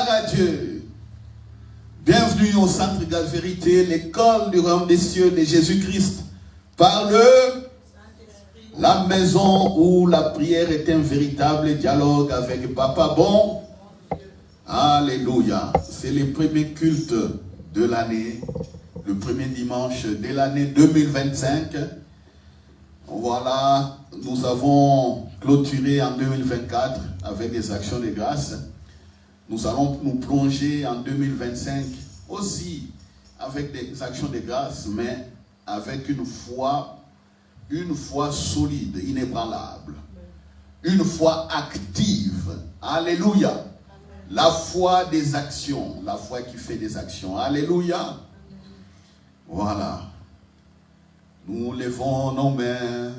Gloire à Dieu. Bienvenue au Centre de Vérité, l'école du royaume des cieux de Jésus-Christ. Par la maison où la prière est un véritable dialogue avec Papa Bon. Alléluia. C'est le premier culte de l'année, le premier dimanche de l'année 2025. Voilà, nous avons clôturé en 2024 avec des actions de grâce. Nous allons nous plonger en 2025 aussi avec des actions de grâce, mais avec une foi solide, inébranlable. Une foi active. Alléluia. La foi des actions, la foi qui fait des actions. Alléluia. Voilà. Nous levons nos mains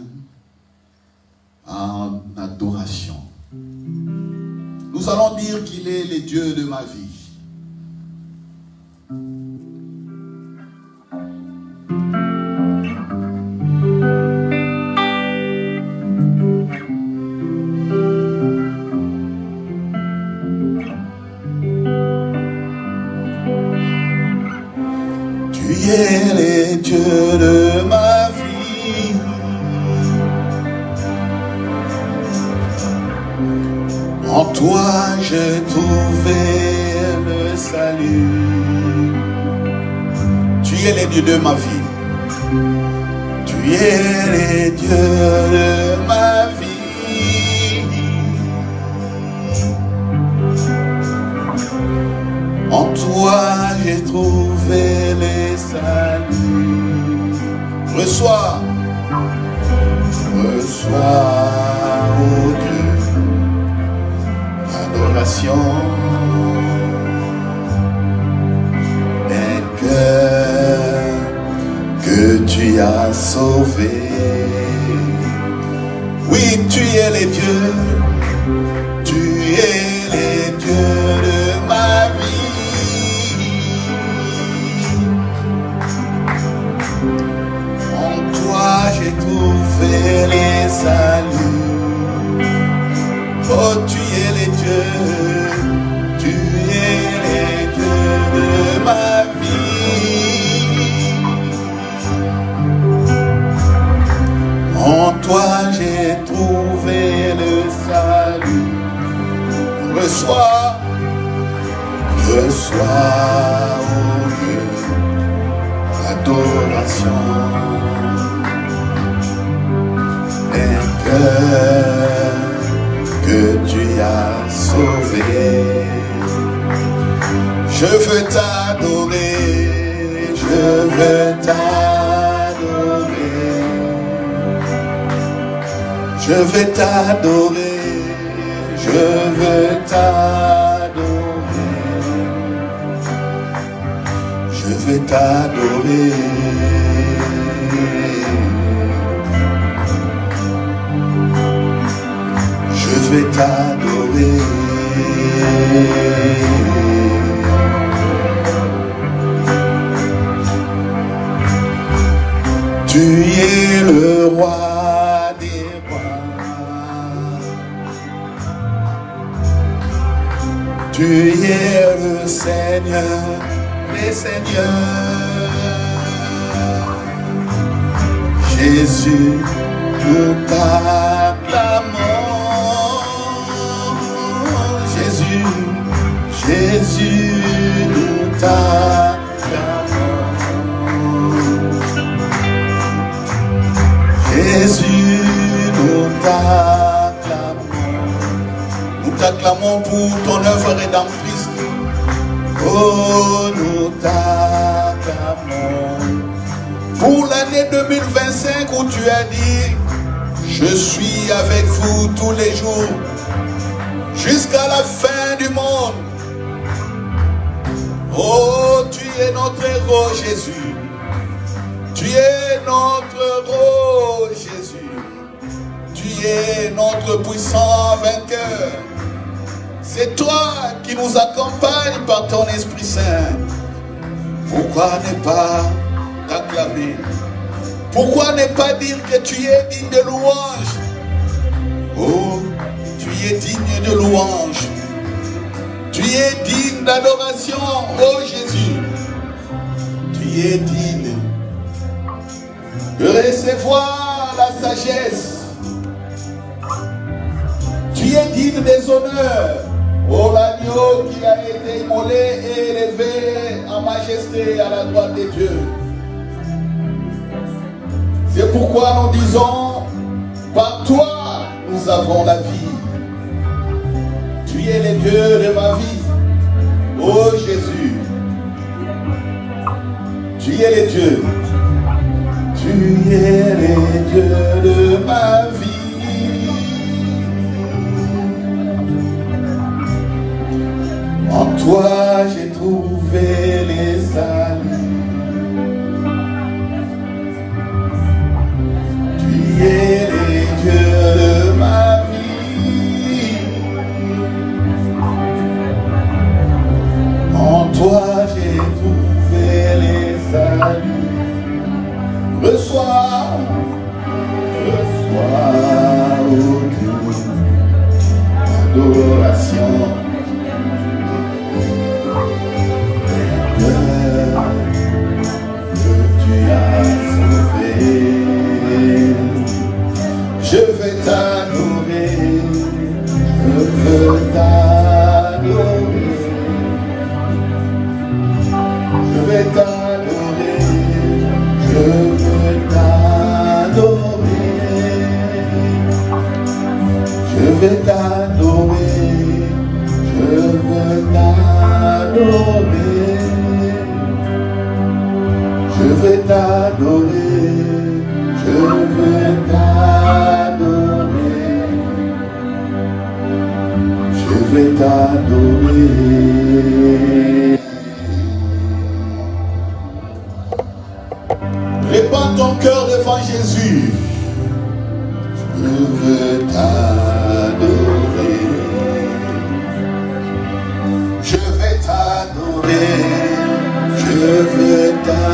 en adoration. Nous allons dire qu'il est le Dieu de ma vie. Tu es le Dieu de ma vie. En toi j'ai trouvé le salut. Tu es le Dieu de ma vie. Tu es le Dieu de ma vie. En toi j'ai trouvé le salut. Reçois, ô Dieu, adoration. Un cœur que tu as sauvé. Oui, tu es le Dieu. Tu es le Dieu de ma vie. En toi j'ai trouvé les saluts. Oh, tu es le Dieu. Tu es le Dieu de ma vie. En toi j'ai trouvé le salut. Reçois, ô Dieu, l'adoration. Un cœur que tu as sauvé. Je veux t'adorer, je veux t'adorer. Je veux t'adorer, je veux t'adorer. Je veux t'adorer. Je veux t'adorer. Tu es le roi des rois. Tu es le Seigneur des seigneurs. Jésus, nous t'acclamons. Jésus, nous t'acclamons. Jésus, nous t'acclamons. Nous t'acclamons pour ton œuvre rédemptrice. Oh, nous t'acclamons. Pour l'année 2025 où tu as dit, je suis avec vous tous les jours, jusqu'à la fin du monde. Oh, tu es notre héros, Jésus. Tu es notre héros, Jésus. Tu es notre puissant vainqueur. C'est toi qui nous accompagnes par ton Esprit Saint. Pourquoi ne pas t'acclamer? Pourquoi ne pas dire que tu es digne de louange? Oh, tu es digne de louange. Tu es digne d'adoration, ô Jésus. Tu es digne de recevoir la sagesse. Tu es digne des honneurs. Oh, l'agneau qui a été immolé et élevé en majesté à la droite de Dieu. C'est pourquoi nous disons, par toi, nous avons la vie. Tu es le Dieu de ma vie. Oh Jésus, tu es le Dieu. Tu es le Dieu de ma vie. En toi j'ai trouvé les saluts. Tu es le Dieu de ma vie. En toi j'ai trouvé les saluts. Reçois, ô Dieu, l'adoration. Je vais t'adorer, je veux t'adorer, je vais t'adorer, je veux t'adorer, je vais t'adorer, je veux t'adorer, je vais t'adorer, je veux t'adorer, je vais t'adorer. Répands ton cœur devant Jésus. Je veux t'adorer, je vais t'adorer, je veux t'adorer.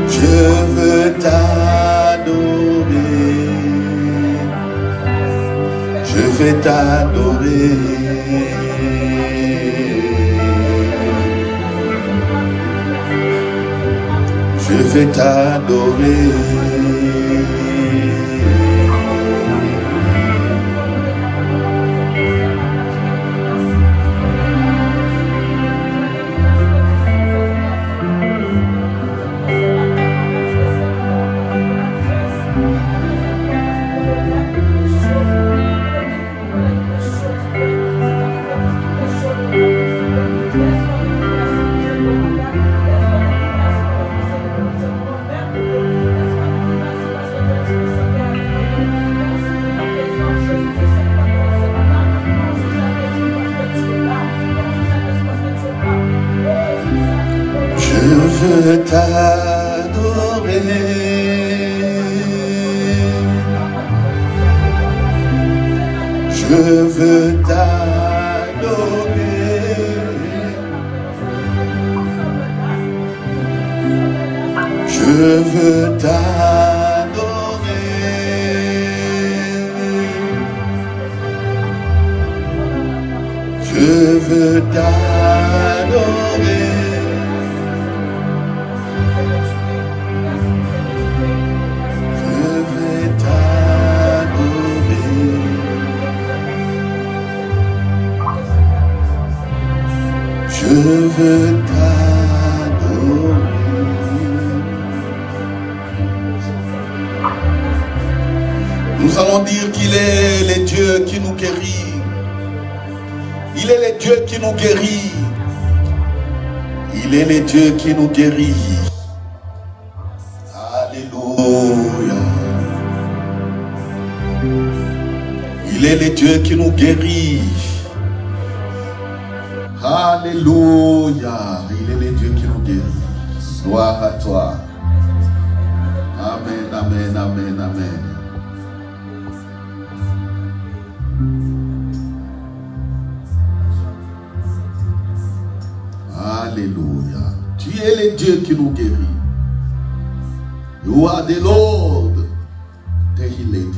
Je veux t'adorer, je vais t'adorer, je vais t'adorer. Je veux t'adorer, je veux t'adorer, je veux t'adorer, je veux t'adorer. Je veux t'adorer. Nous allons dire qu'il est le Dieu qui nous guérit. Il est le Dieu qui nous guérit. Il est le Dieu qui nous guérit. Alléluia. Il est le Dieu qui nous guérit. Alléluia. Il est le Dieu qui nous guérit. Gloire à toi. Amen, amen, amen, amen. Alléluia. Tu es le Dieu qui nous guérit. You are the Lord, the qu'il l'ait dit.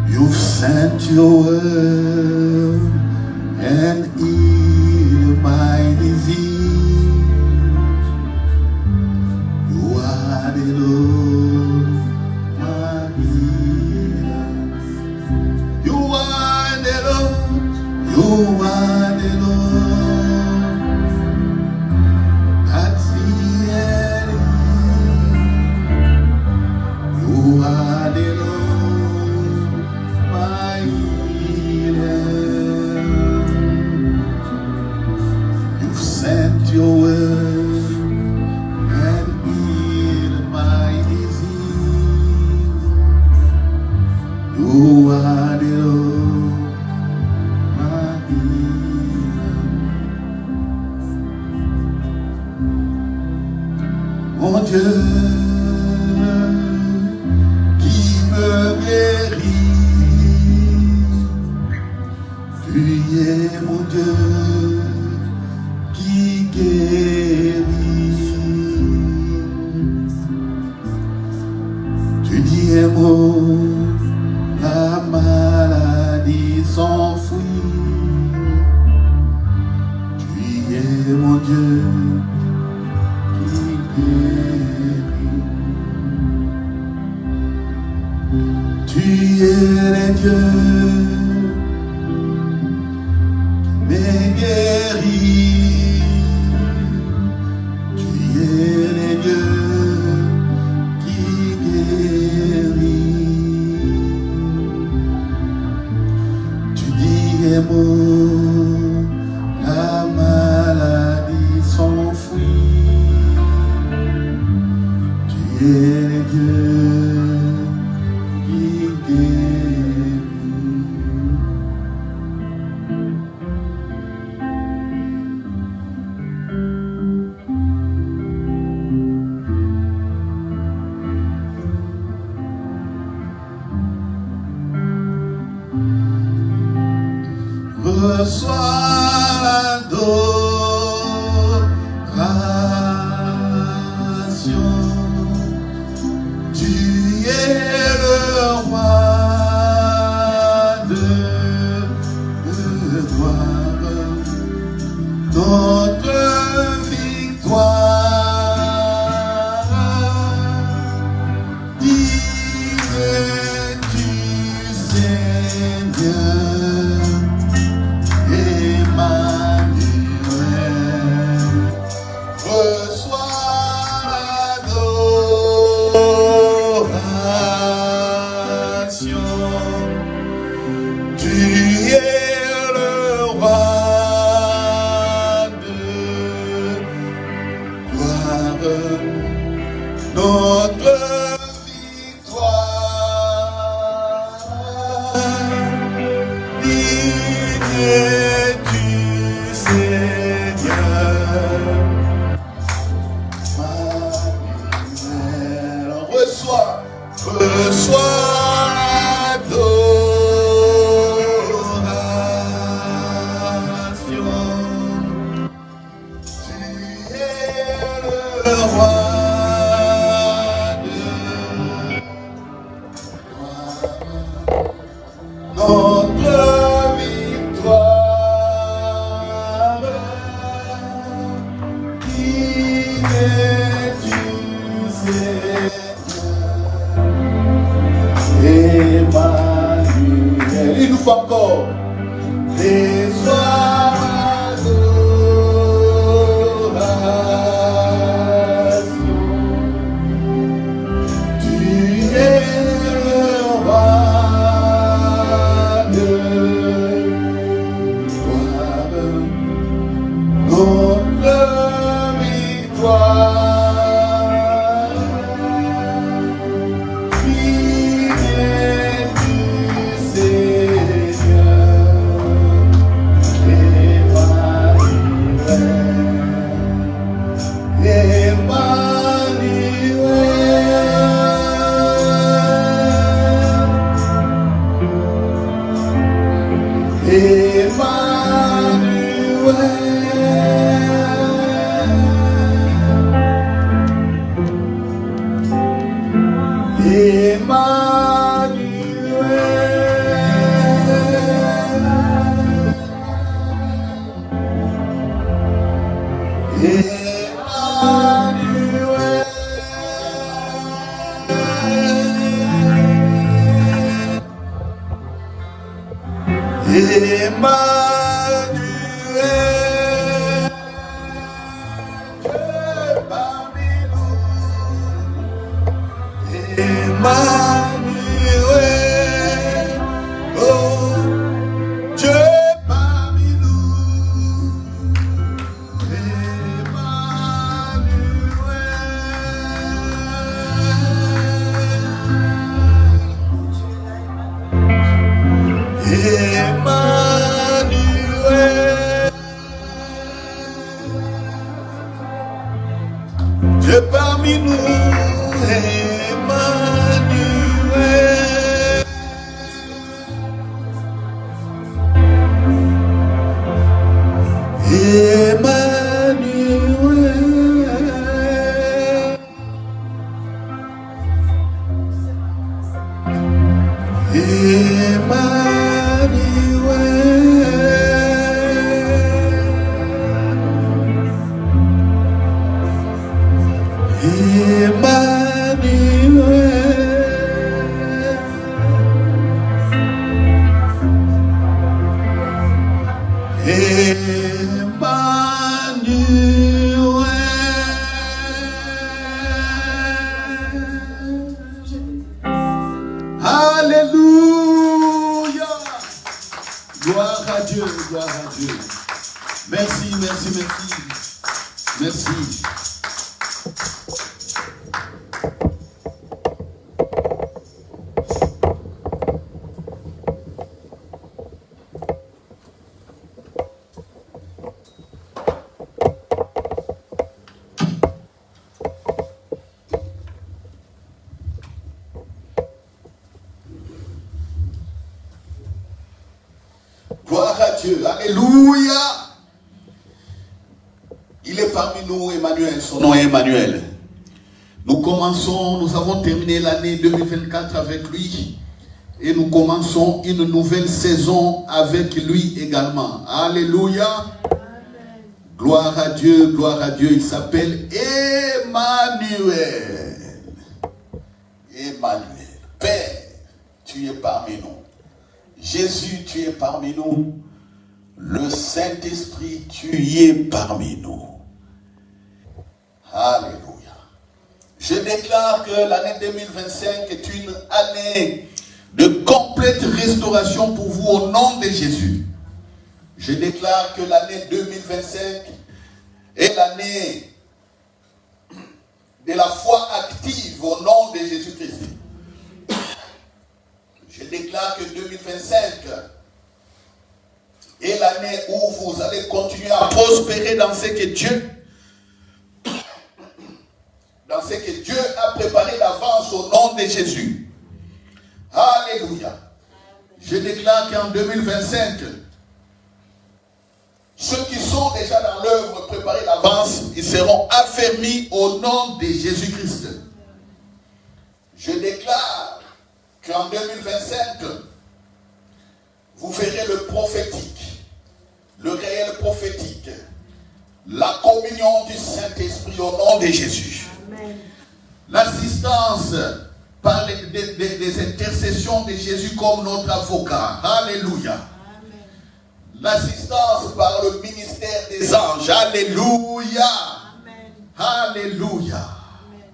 You've sent your word and healed my disease. You are the Lord, my healer. You are the Lord, you are the Lord. That's the end. You are the Lord. Sent your word and healed my disease. You are the Lord, my healer. Mon Dieu qui me guérit, tu es mon Dieu qui guérit. Tu dis un mot, la maladie s'enfuit. Tu es mon Dieu qui guérit. Tu es le Dieu qui me guérit. La maladie s'enfuit. Tu es le Dieu qui guérit. reçois l'adoration. Tu es le roi de gloire, notre victoire. Digne du Seigneur, Emmanuel, reçois l'adoration. Tu es le roi de gloire, notre victoire. Digne du Seigneur, Emmanuel, reçois l'adoration. Tu es le roi de gloire, notre victoire. Digne du Seigneur, Emmanuel. Une fois encore. Reçois l'adoration. Tu es le roi de gloire, notre victoire. Digne du Seigneur, Emmanuel, parmi nous. Emmanuel, oh Dieu parmi nous. Emmanuel, Dieu parmi nous. Emmanuel, Alléluia. Gloire à Dieu, gloire à Dieu. Merci, merci, merci. Merci. Gloire à Dieu. Dieu. Alléluia. Il est parmi nous, Emmanuel. Son nom est Emmanuel. Nous avons terminé l'année 2024 avec lui. Et nous commençons une nouvelle saison avec lui également. Alléluia. Amen. Gloire à Dieu, gloire à Dieu. Il s'appelle Emmanuel. Emmanuel. Père, tu es parmi nous. Jésus, tu es parmi nous. Le Saint-Esprit, tu y es parmi nous. Alléluia. Je déclare que l'année 2025 est une année de complète restauration pour vous au nom de Jésus. Je déclare que l'année 2025 est l'année de la foi active au nom de Jésus-Christ. Je déclare que 2025 est l'année où vous allez continuer à prospérer dans ce que Dieu a préparé d'avance au nom de Jésus. Alléluia. Je déclare qu'en 2025, ceux qui sont déjà dans l'œuvre préparée d'avance, ils seront affermis au nom de Jésus-Christ. Je déclare qu'en 2025, vous verrez le prophétique, le réel prophétique, la communion du Saint-Esprit au nom de Jésus. Amen. L'assistance par des intercessions de Jésus comme notre avocat. Alléluia. Amen. L'assistance par le ministère des anges. Alléluia. Amen. Alléluia. Amen.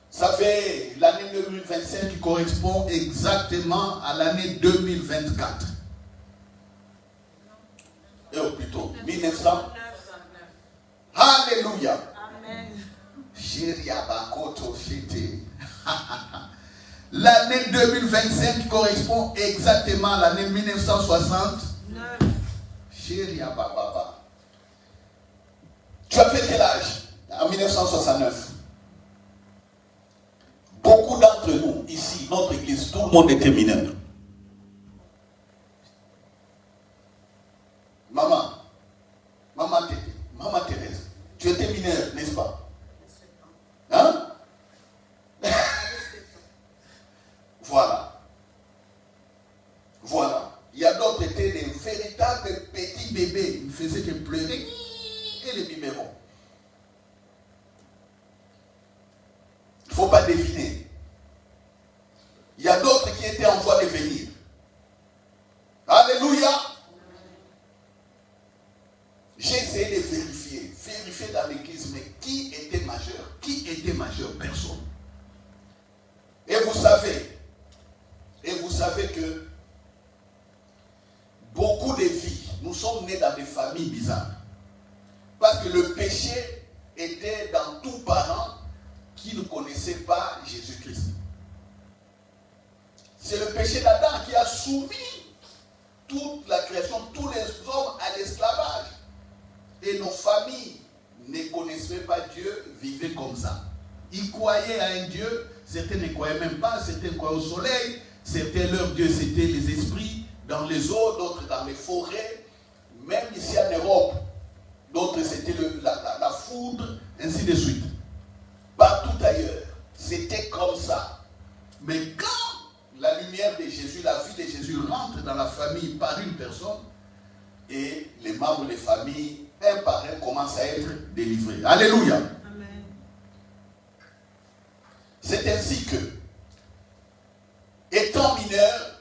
Ça fait l'année 2025 qui correspond exactement à l'année 2024. Et plutôt 1900. Alléluia. Amen. L'année 2025 correspond exactement à l'année 1969. Tu as fait quel âge en 1969? Beaucoup d'entre nous, ici, notre église, tout le monde était mineur. Maman Thérèse, tu étais mineure, n'est-ce pas? Hein? Voilà. Il y a d'autres qui étaient des véritables petits bébés. Ils ne faisaient que pleurer et les biberons. Il ne faut pas deviner. Il y a d'autres qui étaient en voie de venir. Alléluia. J'ai essayé de vérifier dans l'église, mais qui était majeur? Qui était majeur? Personne. Et vous savez que beaucoup de vies, nous sommes nés dans des familles bizarres. Parce que le péché était dans tous parents qui ne connaissaient pas Jésus-Christ. C'est le péché d'Adam qui a soumis toute la création, tous les hommes à l'esclavage. Et nos familles ne connaissaient pas Dieu, vivaient comme ça. Ils croyaient à un Dieu, certains ne croyaient même pas, certains croyaient au soleil, certains leur Dieu c'était les esprits dans les eaux, d'autres dans les forêts, même ici en Europe, d'autres c'était la foudre, ainsi de suite. Partout ailleurs, c'était comme ça. Mais quand la lumière de Jésus, la vie de Jésus rentre dans la famille par une personne, et les membres des familles, un par un, commencent à être délivrés. Alléluia. Amen. C'est ainsi que, étant mineur,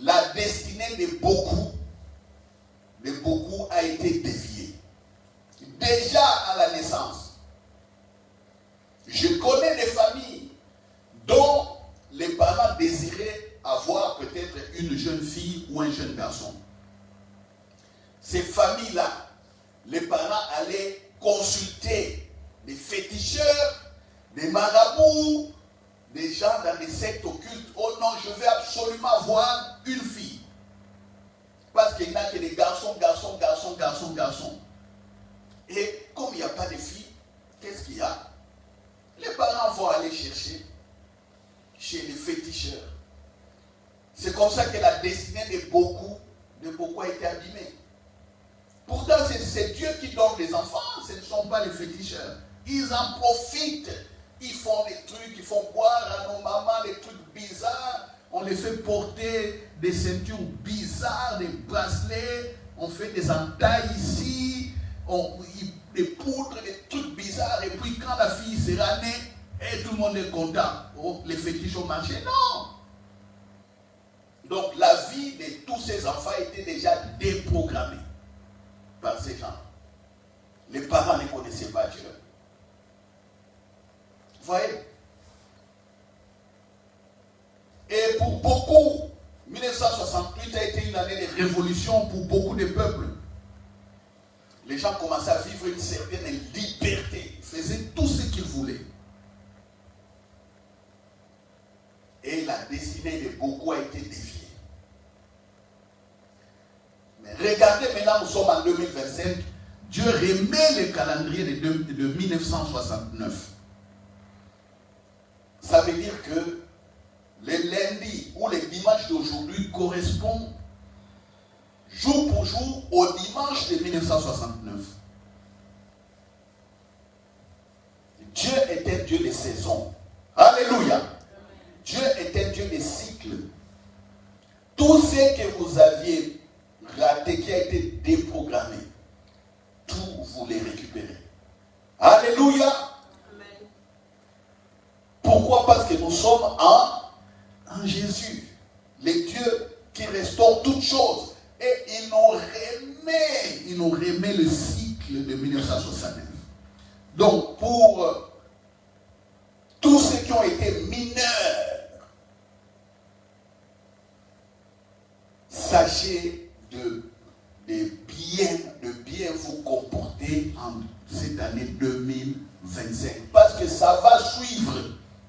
la destinée de beaucoup a été déviée. Déjà à la naissance. Je connais des familles dont les parents désiraient avoir peut-être une jeune fille ou un jeune garçon. Ces familles-là, les parents allaient consulter des féticheurs, des marabouts, des gens dans des sectes occultes. Oh non, je veux absolument avoir une fille. Parce qu'il n'y a que des garçons. Et comme il n'y a pas de filles, qu'est-ce qu'il y a? Les parents vont aller chercher chez les féticheurs. C'est comme ça que la destinée de beaucoup de beaucoup a été abîmé. Pourtant, c'est Dieu qui donne les enfants, ce ne sont pas les féticheurs. Ils en profitent. Ils font des trucs, ils font boire à nos mamans des trucs bizarres. On les fait porter des ceintures bizarres, des bracelets. On fait des entailles ici. Des poudres, des trucs bizarres. Et puis quand la fille sera née, et tout le monde est content. Oh, les fétiches ont marché. Non. Donc la vie de tous ces enfants était déjà déprogrammée par ces gens. Les parents ne connaissaient pas Dieu. Vous voyez? Et pour beaucoup, 1968 a été une année de révolution pour beaucoup de peuples. Les gens commençaient à vivre une certaine liberté. Ils faisaient tout ce qu'ils voulaient. Et la destinée de beaucoup a été déviée. Mais regardez maintenant, nous sommes en 2025. Dieu remet le calendrier de 1969. Ça veut dire que les lundis ou les dimanches d'aujourd'hui correspondent jour pour jour au dimanche de 1969. Dieu est un Dieu de saison. Alléluia. Dieu est un Dieu de cycles. Tout ce que vous aviez raté, qui a été déprogrammé, tout vous les récupérez. Alléluia. Amen. Pourquoi? Parce que nous sommes en Jésus, le Dieu qui restaure toutes choses. Et il nous remet le cycle de 1969. Donc, pour tous ceux qui ont été mineurs, sachez de bien vous comporter en cette année 2025. Parce que ça va suivre.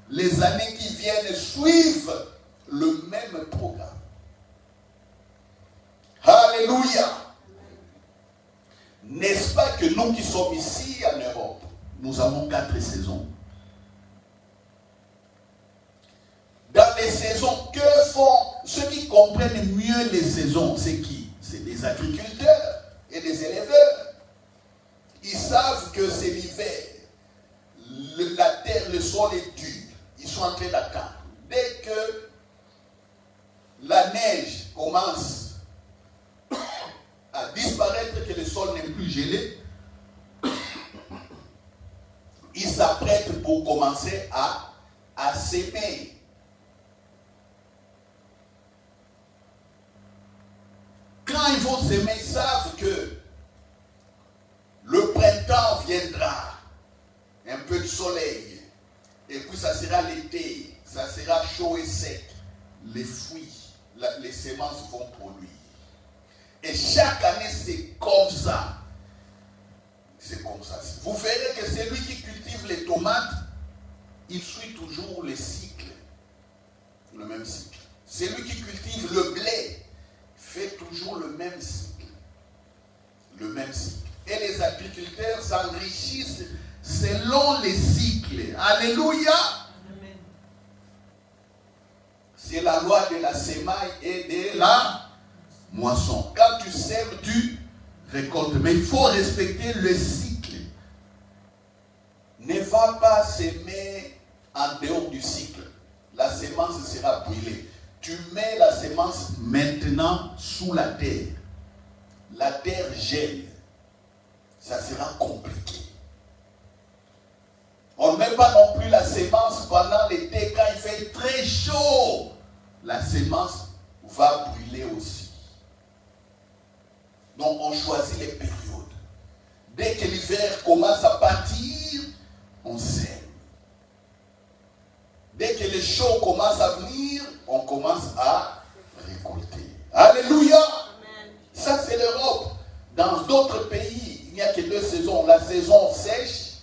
Les années qui viennent suivent le même programme. Alléluia. N'est-ce pas que nous qui sommes ici en Europe, nous avons 4 saisons. Dans les saisons, que font ceux qui comprennent mieux les saisons? C'est qui? C'est des agriculteurs et des éleveurs. Ils savent que c'est l'hiver. La terre, le sol est dur. Ils sont en train d'attendre. Dès que la neige commence à disparaître, que le sol n'est plus gelé, ils s'apprêtent pour commencer à s'aimer. Quand ils vont s'aimer, ils savent que le printemps viendra, un peu de soleil, et puis ça sera l'été, ça sera chaud et sec. Les fruits, les semences vont produire. Et chaque année, c'est comme ça. C'est comme ça. Vous verrez que celui qui cultive les tomates, il suit toujours le cycle. Le même cycle. Celui qui cultive le blé fait toujours le même cycle. Le même cycle. Et les agriculteurs s'enrichissent selon les cycles. Alléluia. Amen. C'est la loi de la semaille et de la moisson. Quand tu sèmes, tu récoltes. Mais il faut respecter le cycle. Ne va pas s'aimer en dehors du cycle. La semence sera brûlée. Tu mets la semence maintenant sous la terre. La terre gèle. Ça sera compliqué. On ne met pas non plus la semence pendant l'été quand il fait très chaud. La semence va brûler aussi. Donc on choisit les périodes. Dès que l'hiver commence à partir, on sème. Dès que le chaud commence à venir, on commence à récolter. Alléluia. Amen. Ça c'est l'Europe. Dans d'autres pays, il n'y a que 2 saisons. La saison sèche,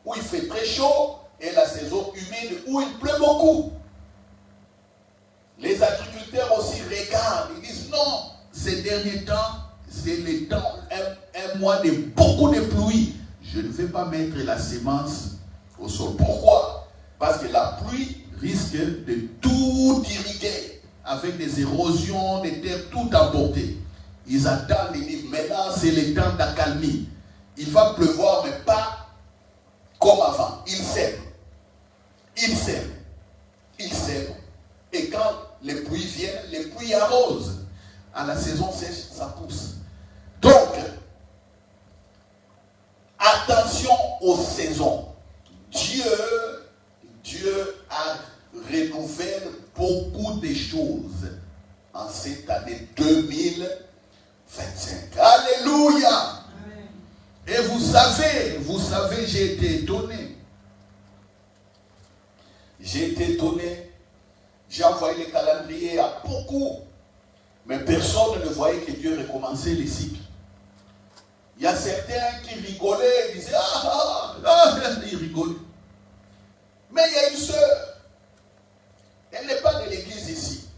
où il fait très chaud, et la saison humide, où il pleut beaucoup. Les agriculteurs aussi regardent, ils disent non, ces derniers temps, c'est le temps, un mois de beaucoup de pluie. Je ne vais pas mettre la semence au sol. Pourquoi? Parce que la pluie risque de tout irriguer, avec des érosions, des terres, tout emporter. Ils attendent, ils disent, maintenant c'est le temps d'accalmie. Il va pleuvoir, mais pas comme avant. Ils sèment. Ils sèment. Ils sèment. Et quand les pluies viennent, les pluies arrosent. À la saison sèche, ça pousse. Donc, attention aux saisons. Dieu a renouvelé beaucoup de choses en cette année 2025. Alléluia. Amen. Et vous savez, j'ai été étonné. J'ai été étonné. J'ai envoyé les calendriers à beaucoup. Mais personne ne voyait que Dieu recommençait les cycles. Il y a certains qui rigolaient, ils disaient, ils rigolaient. Mais il y a une sœur, elle n'est pas de l'église ici,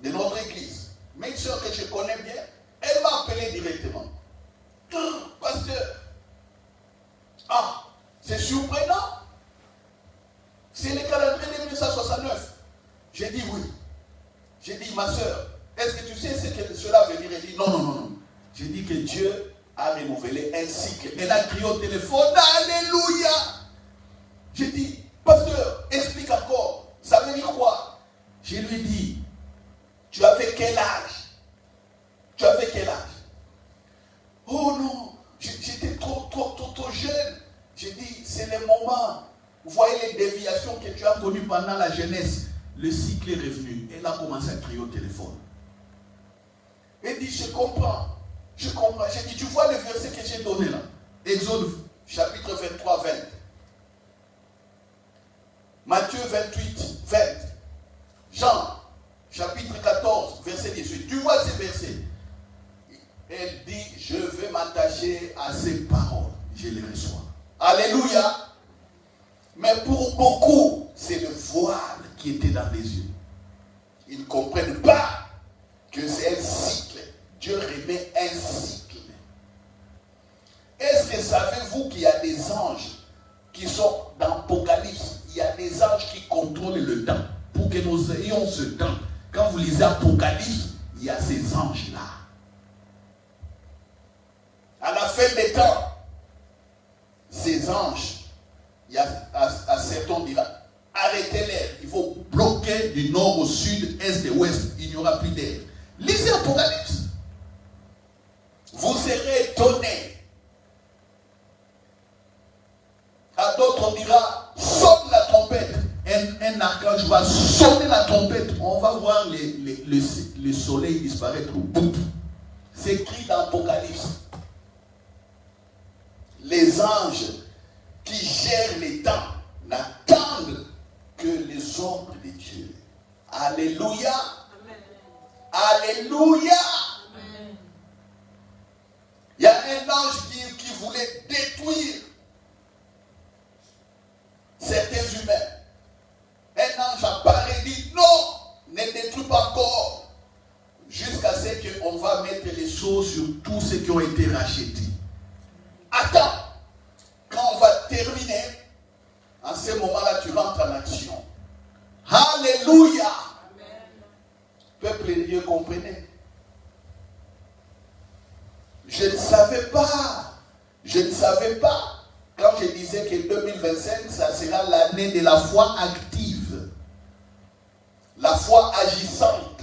de notre église, mais une sœur que je connais bien, elle m'a appelé directement. Pasteur, c'est surprenant. C'est le calendrier de 1969. J'ai dit oui. J'ai dit, ma sœur, est-ce que tu sais ce que cela veut dire? Elle dit, non. J'ai dit que Dieu a renouvelé un cycle. Elle a crié au téléphone, alléluia. J'ai dit, pasteur, explique encore. Ça veut dire quoi? Je lui ai dit, tu avais quel âge? Oh non, j'étais trop jeune. J'ai dit, c'est le moment. Vous voyez les déviations que tu as connues pendant la jeunesse. Le cycle est revenu. Elle a commencé à crier au téléphone. Elle dit, je comprends. J'ai dit, tu vois le verset que j'ai donné là? Exode chapitre 23, 20. Matthieu 28, 20. Jean chapitre 14, verset 18. Tu vois ces versets? Elle dit, je vais m'attacher à ces paroles. Je les reçois. Alléluia. Mais pour beaucoup, c'est le voile qui était dans les yeux. Ils ne comprennent pas que c'est un cycle. Dieu remet un cycle. Est-ce que savez-vous qu'il y a des anges qui sont dans l'Apocalypse? Il y a des anges qui contrôlent le temps. Pour que nous ayons ce temps. Quand vous lisez Apocalypse, il y a ces anges-là. À la fin des temps, ces anges, il y a à certains dira, arrêtez-les. Il faut bloquer du nord au sud, est et ouest. Il n'y aura plus d'air. Lisez Apocalypse. Vous serez étonnés. À d'autres on dira, sonne la trompette. Un archange va sonner la trompette. On va voir le soleil disparaître. C'est écrit dans l'Apocalypse. Les anges qui gèrent les temps n'attendent que les ordres de Dieu. Alléluia. Amen. Alléluia. Amen. Il y a un ange qui voulait détruire certains humains. Un ange apparaît et dit non, ne détruis pas encore. Jusqu'à ce qu'on va mettre les choses sur tous ceux qui ont été rachetés. Attends, quand on va terminer, en ce moment-là, tu rentres en action. Alléluia. Amen. Peuple de Dieu, comprenez. Je ne savais pas. Quand je disais que 2025, ça sera l'année de la foi active. La foi agissante.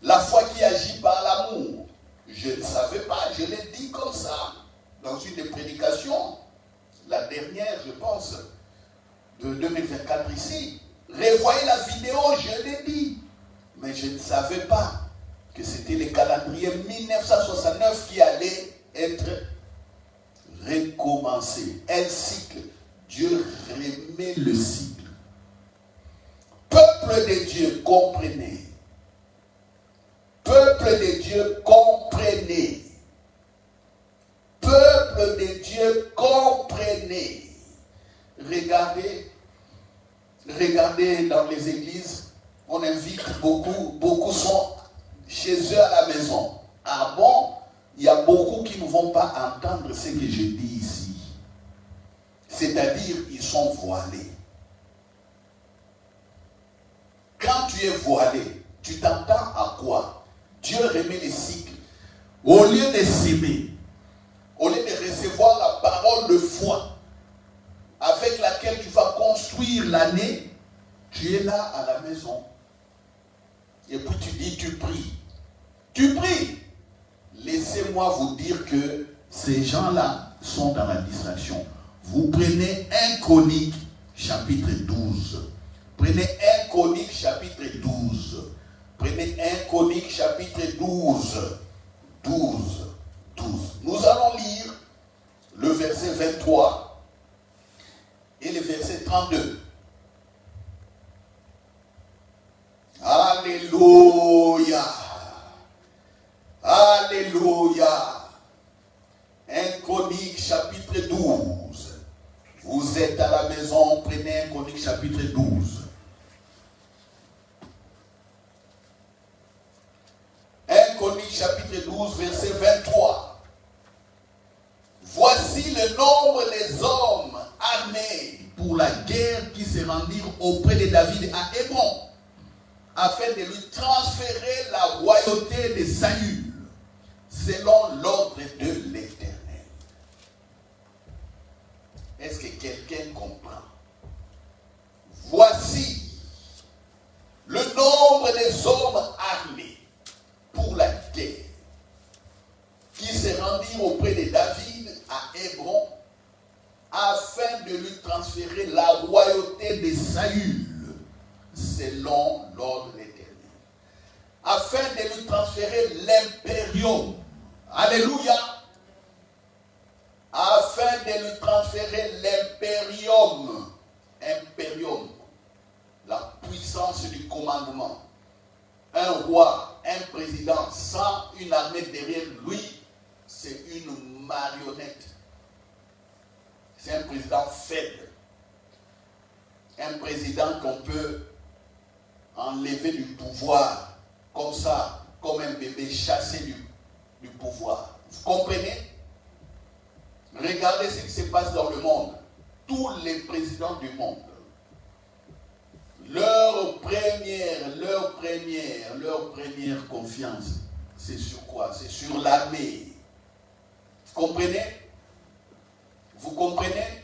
La foi qui agit par l'amour. Je ne savais pas, je l'ai dit comme ça. Dans une des prédications, la dernière, je pense, de 2024 ici. Revoyez la vidéo, je l'ai dit. Mais je ne savais pas que c'était le calendrier 1969 qui allait être recommencé. Un cycle. Dieu remet le cycle. Peuple de Dieu, comprenez. Peuple de Dieu, comprenez. Peuple de Dieu, comprenez. Regardez dans les églises, on invite beaucoup sont chez eux à la maison. Ah bon? Il y a beaucoup qui ne vont pas entendre ce que je dis ici. C'est-à-dire, ils sont voilés. Quand tu es voilé, tu t'entends à quoi? Dieu remet les cycles. Au lieu de s'aimer, au lieu de recevoir la parole de foi avec laquelle tu vas construire l'année, tu es là à la maison. Et puis tu dis, tu pries. Tu pries. Laissez-moi vous dire que ces gens-là sont dans la distraction. Vous prenez 1 Chronique chapitre 12. Prenez 1 Chronique chapitre 12. Prenez 1 Chronique chapitre 12. 12. Nous allons lire le verset 23 et le verset 32. Alléluia. Alléluia. 1 Chronique chapitre 12. Vous êtes à la maison, prenez 1 Chronique chapitre 12. 1 Chronique chapitre 12, verset 23. Voici le nombre des hommes armés pour la guerre qui se rendirent auprès de David à Hébron, afin de lui transférer la royauté de Saül, selon l'ordre de l'Éternel. Est-ce que quelqu'un comprend? Voici le nombre des hommes armés pour la guerre qui se rendirent auprès de David à Hébron afin de lui transférer la royauté de Saül selon l'ordre de l'Éternel. Afin de lui transférer l'impérium. Alléluia. Afin de lui transférer l'impérium. Impérium. La puissance du commandement. Un roi, un président sans une armée derrière lui, c'est une marionnette. C'est un président faible. Un président qu'on peut enlever du pouvoir comme ça, comme un bébé chassé du pouvoir. Vous comprenez? Regardez ce qui se passe dans le monde. Tous les présidents du monde, leur première confiance, c'est sur quoi? C'est sur l'armée. Vous comprenez? Vous comprenez?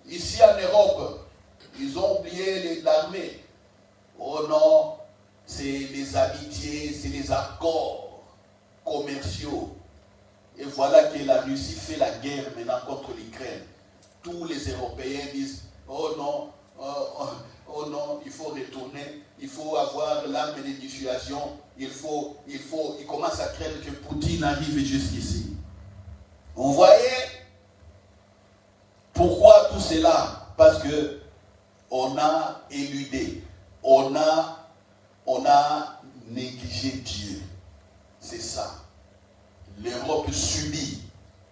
Ici en Europe, ils ont oublié l'armée. Oh non, c'est les amitiés, c'est les accords commerciaux. Et voilà que la Russie fait la guerre maintenant contre l'Ukraine. Tous les Européens disent, oh non, oh non, il faut retourner, il faut avoir l'arme de dissuasion, il commence à craindre que Poutine arrive jusqu'ici. Vous voyez? Pourquoi tout cela? Parce que on a éludé, on a négligé Dieu. C'est ça. L'Europe subit.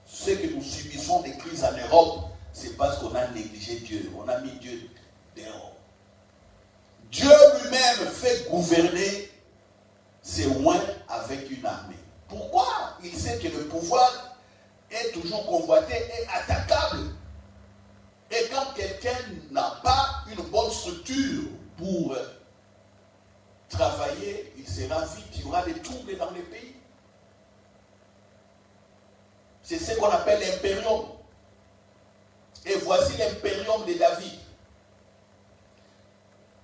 Ce que nous subissons des crises en Europe, c'est parce qu'on a négligé Dieu. On a mis Dieu dehors. Dieu lui-même fait gouverner ses oins avec une armée. Pourquoi? Il sait que le pouvoir est toujours convoité et attaquable. Et quand quelqu'un n'a pas une bonne structure pour travailler, il sera vite, il y aura des troubles dans les pays. C'est ce qu'on appelle l'impérium. Et voici l'impérium de David.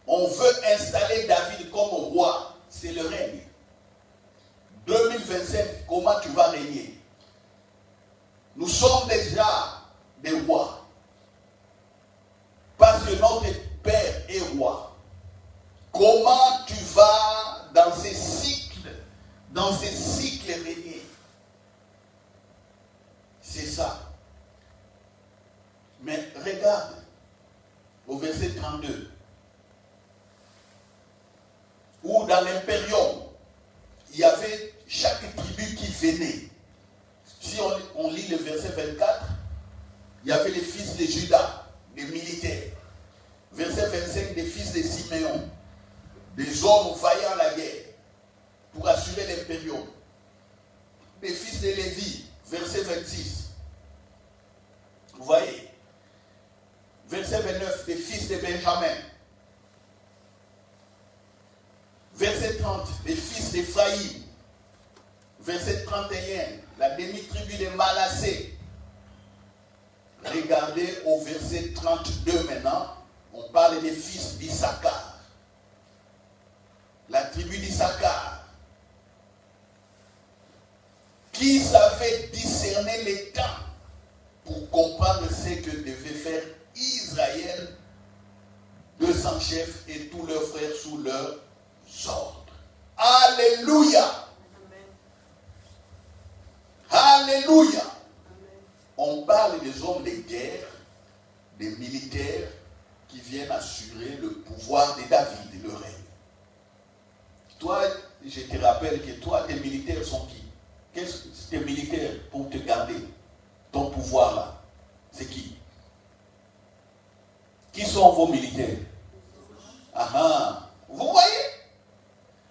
On veut installer David comme roi. C'est le règne. 2027, comment tu vas régner? Nous sommes déjà des rois. Parce que notre Père est roi. Comment tu vas dans ces cycles régner? C'est ça. Mais regarde au verset 32. Où dans l'impérium, il y avait chaque tribu qui venait. Si on lit le verset 24, il y avait les fils de Juda, des militaires. Verset 25, des fils de Siméon, des hommes vaillants à la guerre, pour assurer l'impérium. Des fils de Lévi, verset 26. Vous voyez? Verset 29, des fils de Benjamin. Verset 30, des fils d'Éphraïm. verset 31, la demi-tribu de Manassé. Regardez au verset 32 maintenant, on parle des fils d'Issachar. La tribu d'Issachar, qui savait discerner les temps pour comprendre ce que devait faire Israël, 200 chefs et tous leurs frères sous leurs ordres. Alléluia! Alléluia! On parle des hommes de guerre, des militaires qui viennent assurer le pouvoir de David, le règne. Toi, je te rappelle que toi, tes militaires sont qui? Qu'est-ce que tes militaires pour te garder ton pouvoir là? C'est qui? Qui sont vos militaires? Vous voyez?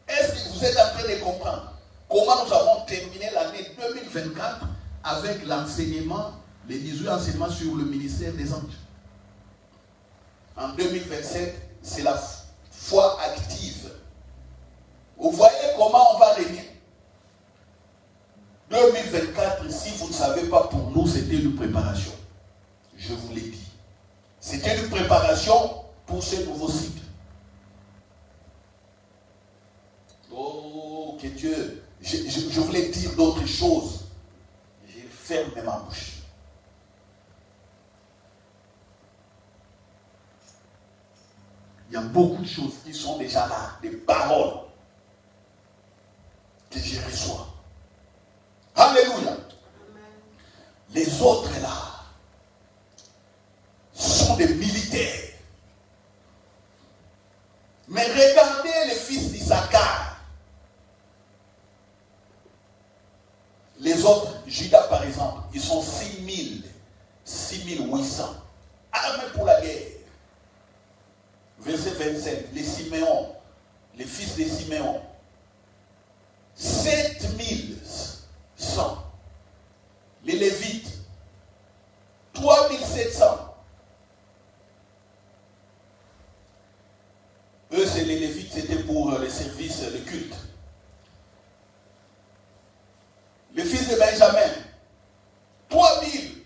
Est-ce que vous êtes en train de comprendre comment nous avons terminé l'année 2024 avec l'enseignement, les 18 enseignements sur le ministère des anges? En 2027, c'est la foi active. Vous voyez comment on va régner? 2024, si vous ne savez pas, pour nous, c'était une préparation. Je vous l'ai dit. C'était une préparation pour ce nouveau cycle. Oh, que Dieu... Je voulais dire d'autres choses. J'ai fermé ma bouche. Il y a beaucoup de choses qui sont déjà là, des paroles que je reçois. Alléluia. Amen. Les autres là sont des militaires. Mais regardez les fils d'Issachar. Les autres, Judas par exemple, ils sont 6800 armés pour la guerre. Verset 27, les Siméon, les fils de Siméon, 7100. Les Lévites, 3700. Eux, c'est les Lévites, c'était pour les services, le culte. Les fils de Benjamin, 3000.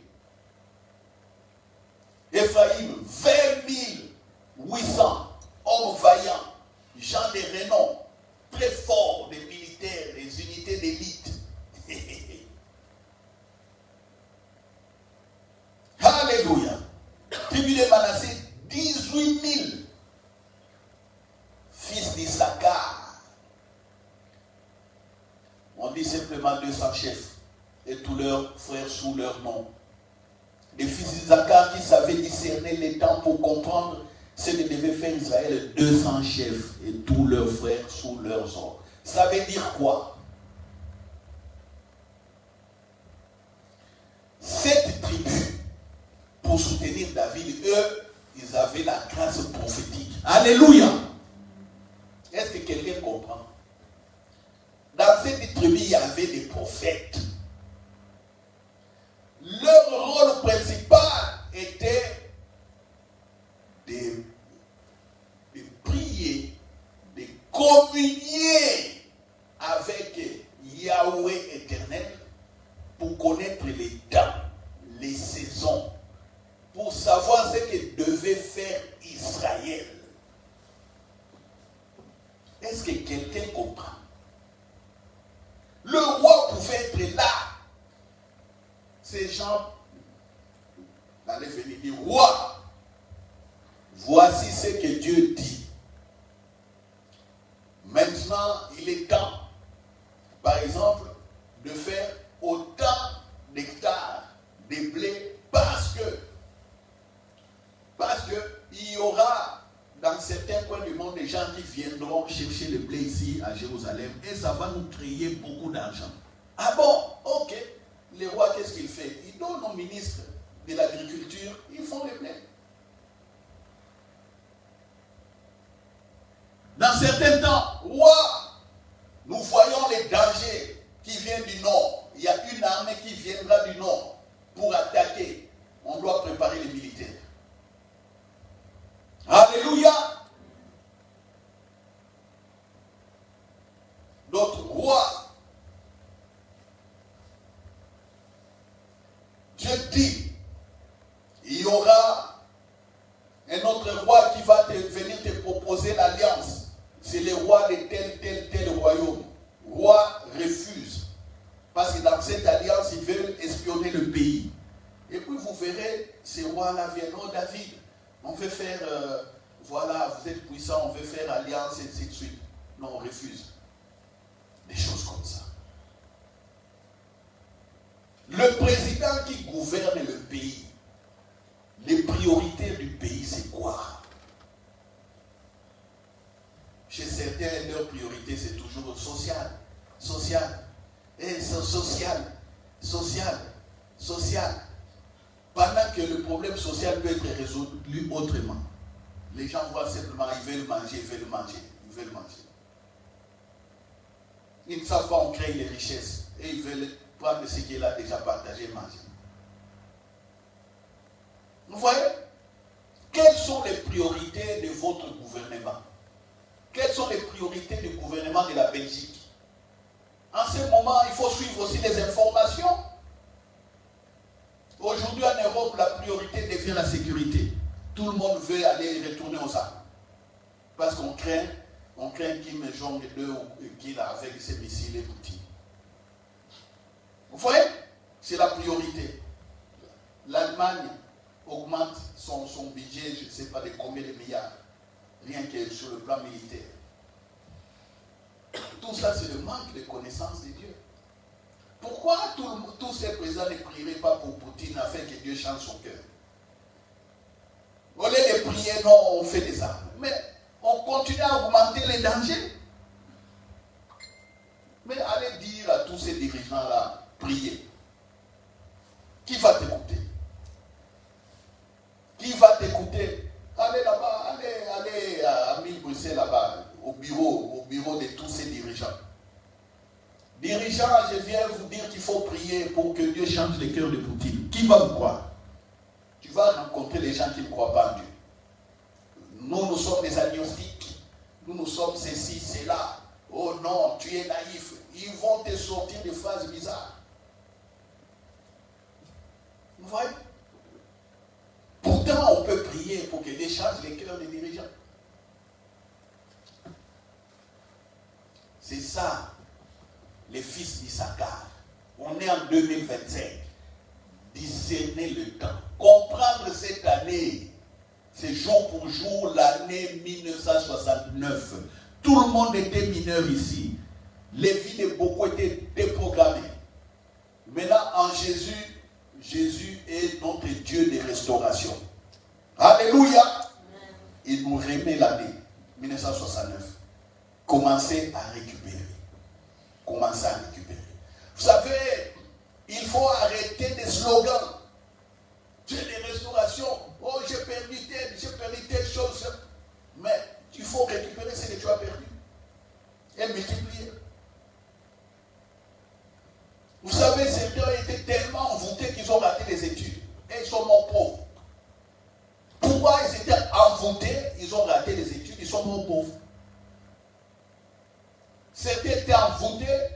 Ephraïm, 20 800 hommes vaillants, gens de renom, très forts, des militaires, des unités d'élite. Alléluia. Tribu de Manassé, 18 000 fils d'Issachar. On dit simplement 200 chefs et tous leurs frères sous leur nom. Des fils d'Issachar qui savaient discerner les temps pour comprendre ce que devait faire Israël, 200 chefs et tous leurs frères sous leurs ordres. Ça veut dire quoi? Cette tribu, pour soutenir David, eux, ils avaient la grâce prophétique. Alléluia! Est-ce que quelqu'un comprend? Dans cette tribu, il y avait des prophètes. Leur rôle principal était de prier, de communier avec Yahweh éternel pour connaître les temps, les saisons, pour savoir ce que devait faire Israël. Est-ce que quelqu'un comprend? Le roi pouvait être là. Ces gens allaient venir dire, roi, voici ce que Dieu dit. Maintenant, il est temps, par exemple, de faire autant d'hectares de blé parce que il y aura dans certains coins du monde des gens qui viendront chercher le blé ici à Jérusalem et ça va nous créer beaucoup d'argent. Ah bon? Ok. Le roi, qu'est-ce qu'il fait? Il donne aux ministres de l'agriculture, ils font le blé. Dans certains temps, roi, nous voyons les dangers qui viennent du nord. Il y a une armée qui viendra du nord pour attaquer. On doit préparer les militaires. Alléluia! D'autres rois dit, il y aura un autre roi qui va venir te proposer l'alliance. C'est le roi de tel royaume. Roi refuse. Parce que dans cette alliance, ils veulent espionner le pays. Et puis vous verrez, ces rois-là viennent, oh David, on veut faire, voilà, vous êtes puissant, on veut faire alliance, et ainsi de suite. Non, on refuse. Des choses comme ça. Le président qui gouverne le pays, les priorités du pays, c'est quoi? Chez certains, leur priorité, c'est toujours social. Et social. Pendant que le problème social peut être résolu autrement. Les gens voient simplement, ils veulent manger. Ils ne savent pas, on crée les richesses. Et ils veulent prendre ce qu'il a déjà partagé et manger. Vous voyez? Quelles sont les priorités de votre gouvernement? Quelles sont les priorités du gouvernement de la Belgique? En ce moment, il faut suivre aussi les informations. Aujourd'hui, en Europe, la priorité devient la sécurité. Tout le monde veut aller retourner aux armes. Parce qu'on craint Kim Jong-il qu'il a avec ses missiles et outils. Vous voyez? C'est la priorité. L'Allemagne augmente son budget, je ne sais pas de combien de milliards, rien que sur le plan militaire. Tout ça, c'est le manque de connaissance de Dieu. Pourquoi tous ces présidents ne prieraient pas pour Poutine afin que Dieu change son cœur? Au lieu de prier, non, on fait des armes. Mais on continue à augmenter les dangers. Mais allez dire à tous ces dirigeants-là, priez. Qui va t'écouter? Qui va t'écouter? Allez là-bas, allez à Bruxelles là-bas, au bureau de tous ces dirigeants. Dirigeants, je viens vous dire qu'il faut prier pour que Dieu change le cœur de Poutine. Qui va vous croire? Tu vas rencontrer les gens qui ne croient pas en Dieu. Nous sommes des agnostiques. Nous sommes ceci, cela. Oh non, tu es naïf. Ils vont te sortir des phrases bizarres. Vous voyez? Pourtant, on peut prier pour que Dieu change les cœurs des dirigeants. C'est ça, les fils d'Issachar. On est en 2025. Discerner le temps. Comprendre cette année. C'est jour pour jour l'année 1969. Tout le monde était mineur ici. Les vies de beaucoup étaient déprogrammées. Maintenant, en Jésus, Jésus est notre Dieu de restauration. Alléluia. Il nous remet l'année 1969. Commencez à récupérer. Commencez à récupérer. Vous savez, il faut arrêter des slogans. Dieu de restauration. Oh, j'ai perdu telle chose. Mais il faut récupérer ce que tu as perdu. Et multiplier. Vous savez, certains étaient tellement envoûtés qu'ils ont raté les études. Et ils sont morts pauvres. Pourquoi ils étaient envoûtés? Ils ont raté les études, ils sont morts pauvres. Certains étaient envoûtés,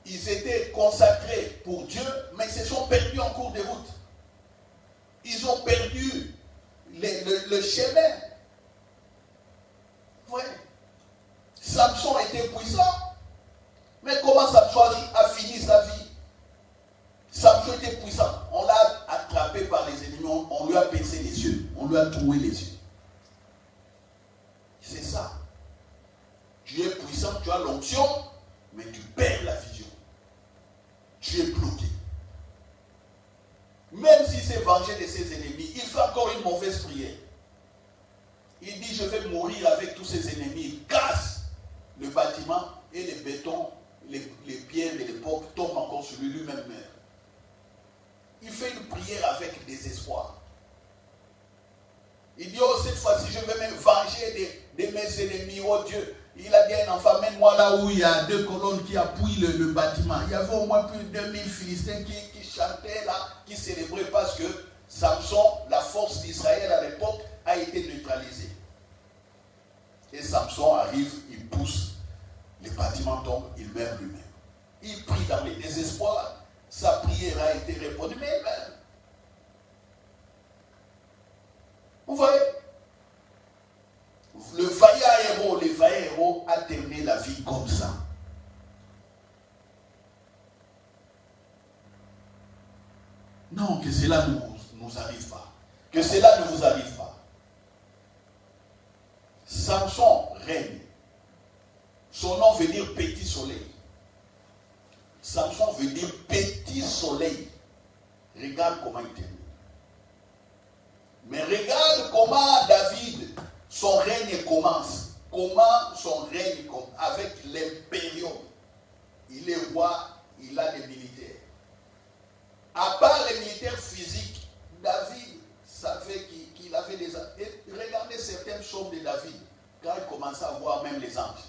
ils étaient consacrés pour Dieu, mais ils se sont perdus en cours de route. Ils ont perdu le chemin. Vous voyez? Samson était puissant, mais comment Samson a fini sa vie? Samson était puissant. On l'a attrapé par les ennemis, on lui a baissé les yeux, on lui a troué les yeux. C'est ça. Tu es puissant, tu as l'onction, mais tu perds la vision. Tu es bloqué. Même s'il s'est vengé de ses ennemis, il fait encore une mauvaise prière. Il dit, je vais mourir avec tous ses ennemis. Il casse le bâtiment et les bétons, les pierres de l'époque tombent encore sur lui, lui-même meurt. Il fait une prière avec désespoir. Il dit, oh, cette fois-ci, je vais me venger de mes ennemis, oh Dieu. Il a dit à un enfant, mène-moi là où il y a 2 colonnes qui appuient le bâtiment. Il y avait au moins plus de 2000 Philistins qui chantaient là, qui célébraient parce que Samson, la force d'Israël à l'époque, a été neutralisée. Et Samson arrive, il pousse, les bâtiments tombent, il meurt lui-même. Il prie dans le désespoir, sa prière a été répondue, mais comme ça. Non, que cela ne nous arrive pas. Que cela ne vous arrive pas. Samson règne. Son nom veut dire petit soleil. Samson veut dire petit soleil. Regarde comment il termine. Mais regarde comment David, son règne commence. Comment son règne commence. Avec l'impérium. Il est roi, il a des militaires. À part les militaires physiques, David savait qu'il avait des anges. Et regardez certains psaumes de David, quand il commençait à voir même les anges.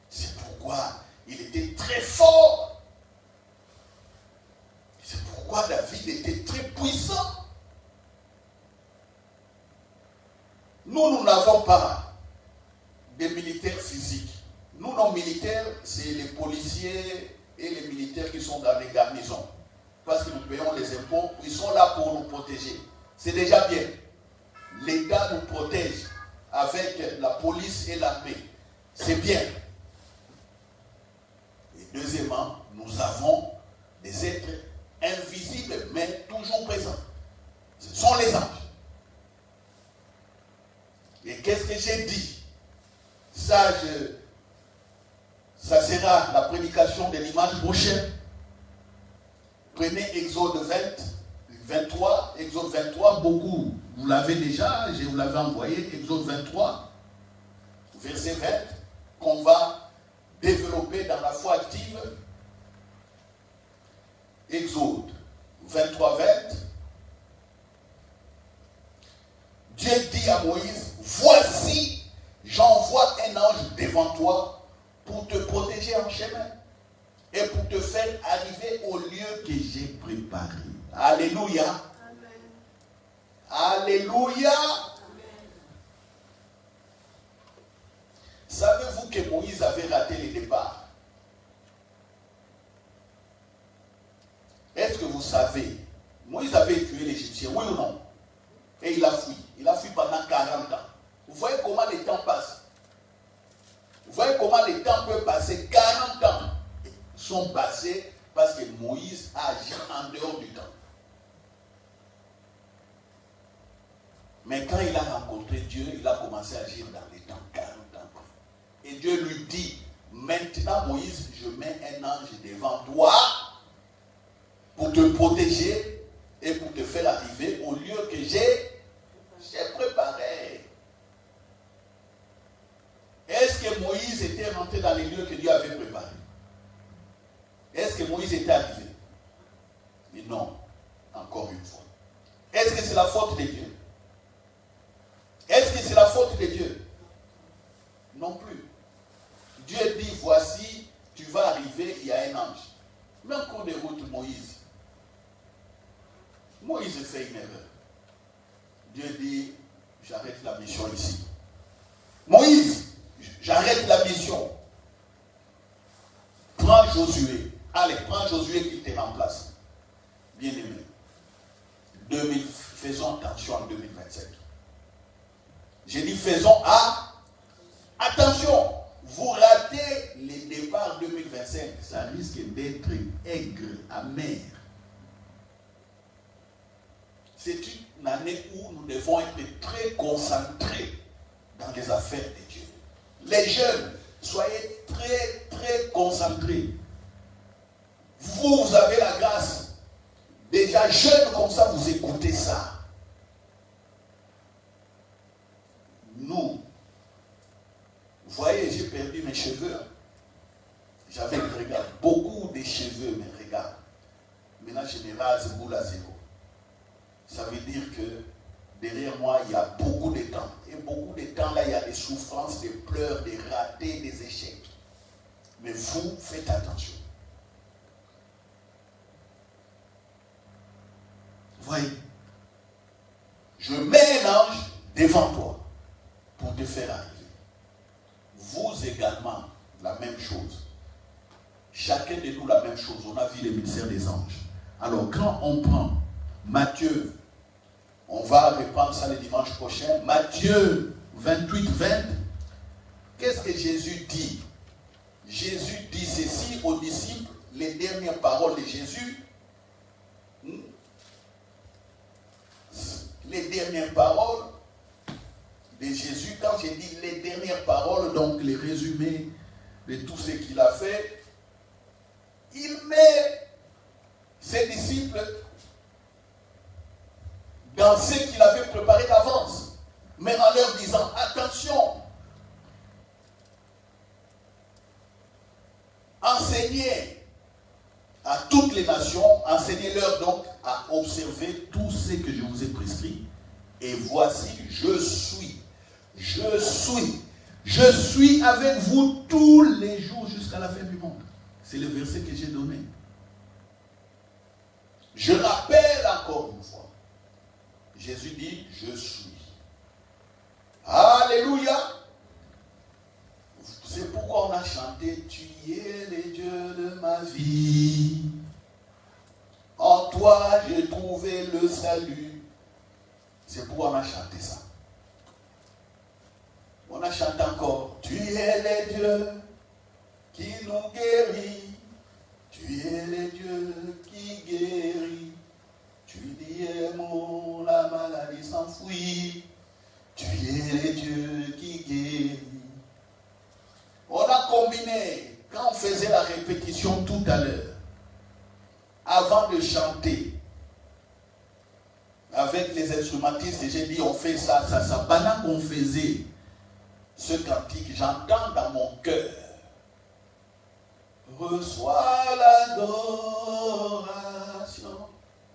C'est pourquoi il était très fort. C'est pourquoi David était très puissant. Nous n'avons pas des militaires physiques. Nous, nos militaires, c'est les policiers et les militaires qui sont dans les garnisons. Parce que nous payons les impôts, ils sont là pour nous protéger. C'est déjà bien. L'État nous protège avec la police et l'armée. C'est bien. Et deuxièmement, nous avons des êtres invisibles, mais toujours présents. Ce sont les anges. Et qu'est-ce que j'ai dit? Ça sera la prédication de l'image prochaine. Prenez Exode 23, Exode 23, beaucoup, vous l'avez déjà, je vous l'avais envoyé, Exode 23, verset 20, qu'on va développer dans la foi active. Exode 23, 20. Dieu dit à Moïse, voici, j'envoie un ange devant toi pour te protéger en chemin et pour te faire arriver au lieu que j'ai préparé. Alléluia. Amen. Alléluia. Amen. Savez-vous que Moïse avait raté le départ? Est-ce que vous savez? Moïse avait tué l'Égyptien, oui ou non? Et il a fui. Il a fui pendant 40 ans. Vous voyez comment le temps passe? Vous voyez comment le temps peut passer? 40 ans sont passés parce que Moïse a agi en dehors du temps. Mais quand il a rencontré Dieu, il a commencé à agir dans les temps, 40 ans. Et Dieu lui dit, maintenant Moïse, je mets un ange devant toi pour te protéger et pour te faire arriver au lieu que j'ai préparé. Est-ce que Moïse était rentré dans les lieux que Dieu avait préparés? Est-ce que Moïse était arrivé? Mais non, encore une fois. Est-ce que c'est la faute de Dieu? Est-ce que c'est la faute de Dieu? Non plus. Dieu dit, voici, tu vas arriver, il y a un ange. Mais en cours de route, Moïse fait une erreur. Dieu dit, j'arrête la mission ici. Moïse, j'arrête la mission. Prends Josué. Allez, prends Josué qui te remplace. Bien aimé. Faisons attention en 2027. J'ai dit faisons attention. Vous ratez les départs 2025. Ça risque d'être aigre, amer. C'est une année où nous devons être très concentrés dans les affaires de Dieu. Les jeunes, soyez très, très concentrés. Vous avez la grâce. Déjà jeunes comme ça, vous écoutez ça. Nous, vous voyez, j'ai perdu mes cheveux. J'avais, regarde, beaucoup de cheveux, mais regarde. Maintenant, je me rase boule à zéro. Ça veut dire que derrière moi, il y a beaucoup de temps. Et beaucoup de temps, là, il y a des souffrances, des pleurs, des ratés, des échecs. Mais vous, faites attention. Voyez, je mets un ange devant toi pour te faire arriver. Vous également, la même chose. Chacun de nous, la même chose. On a vu le ministère des anges. Alors, quand on prend Matthieu, on va reprendre ça le dimanche prochain, Matthieu 28, 20. Qu'est-ce que Jésus dit? Jésus dit ceci aux disciples, les dernières paroles de Jésus. Les dernières paroles de Jésus, quand j'ai dit les dernières paroles, donc les résumés de tout ce qu'il a fait, il met ses disciples dans ce qu'il avait préparé d'avance, mais en leur disant, attention, enseignez à toutes les nations, enseignez-leur donc à observer tout ce que je vous ai prescrit. Et voici, je suis avec vous tous les jours jusqu'à la fin du monde. C'est le verset que j'ai donné. Je rappelle encore une fois. Jésus dit, je suis. Alléluia. C'est pourquoi on a chanté, tu es le Dieu de ma vie. En toi, j'ai trouvé le salut. C'est pourquoi on a chanté ça. On a chanté encore, tu es le Dieu qui nous guérit. Tu es le Dieu qui guérit. Tu dis un mot, la maladie s'enfuit. Tu es le Dieu qui guérit. On a combiné, quand on faisait la répétition tout à l'heure, avant de chanter, avec les instrumentistes, j'ai dit on fait ça. Pendant qu'on faisait ce cantique, j'entends dans mon cœur, reçois l'adoration.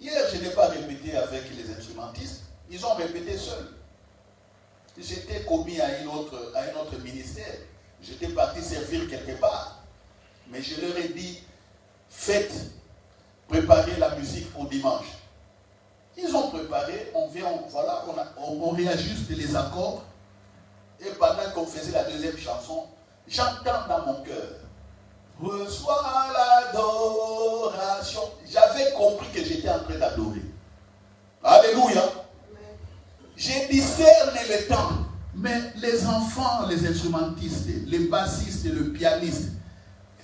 Hier, je n'ai pas répété avec les instrumentistes, ils ont répété seuls. J'étais commis à un autre ministère. J'étais parti servir quelque part. Mais je leur ai dit, préparez la musique pour dimanche. Ils ont préparé, on réajuste les accords. Et pendant qu'on faisait la deuxième chanson, j'entends dans mon cœur, reçois l'adoration. J'avais compris que j'étais en train d'adorer. Alléluia. J'ai discerné le temps. Mais les enfants, les instrumentistes, les bassistes et le pianiste,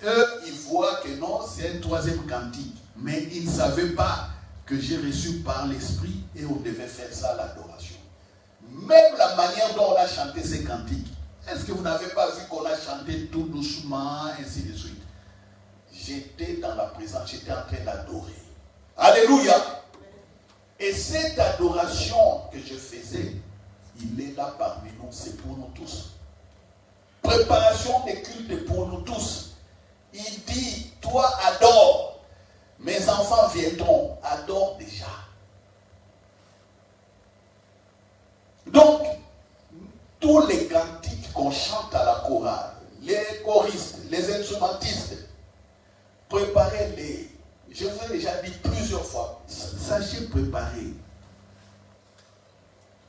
eux, ils voient que non, c'est un troisième cantique. Mais ils ne savaient pas que j'ai reçu par l'esprit et on devait faire ça, l'adoration. Même la manière dont on a chanté ces cantiques, est-ce que vous n'avez pas vu qu'on a chanté tout doucement, ainsi de suite? J'étais dans la présence, j'étais en train d'adorer. Alléluia! Et cette adoration que je faisais, il est là parmi nous, c'est pour nous tous. Préparation des cultes pour nous tous. Il dit, toi adore. Mes enfants viendront, adore déjà. Donc, tous les cantiques qu'on chante à la chorale, les choristes, les instrumentistes, préparez-les. Je vous ai déjà dit plusieurs fois, sachez préparer.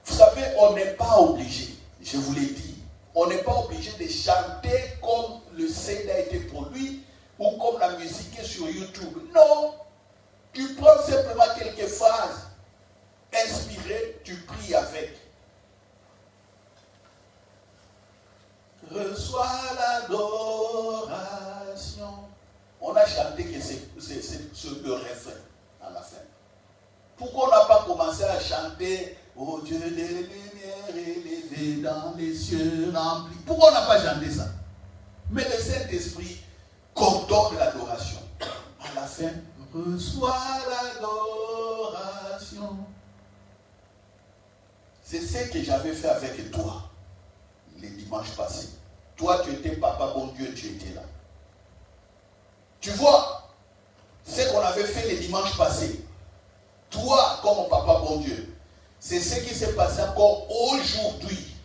Vous savez, on n'est pas obligé, je vous l'ai dit, on n'est pas obligé de chanter comme le CD a été produit ou comme la musique est sur YouTube. Non, tu prends simplement quelques phrases inspirées, tu pries avec. Reçois l'adoration. On a chanté que c'est le refrain à la fin. Pourquoi on n'a pas commencé à chanter ô Dieu des lumières élevé dans les cieux remplis? Pourquoi on n'a pas chanté ça? Mais le Saint-Esprit coordonne l'adoration. À la fin, reçois l'adoration. C'est ce que j'avais fait avec toi les dimanches passés. Toi, tu étais papa, bon Dieu, tu étais là. Tu vois, ce qu'on avait fait les dimanches passés. Toi, comme papa, bon Dieu, c'est ce qui s'est passé encore aujourd'hui,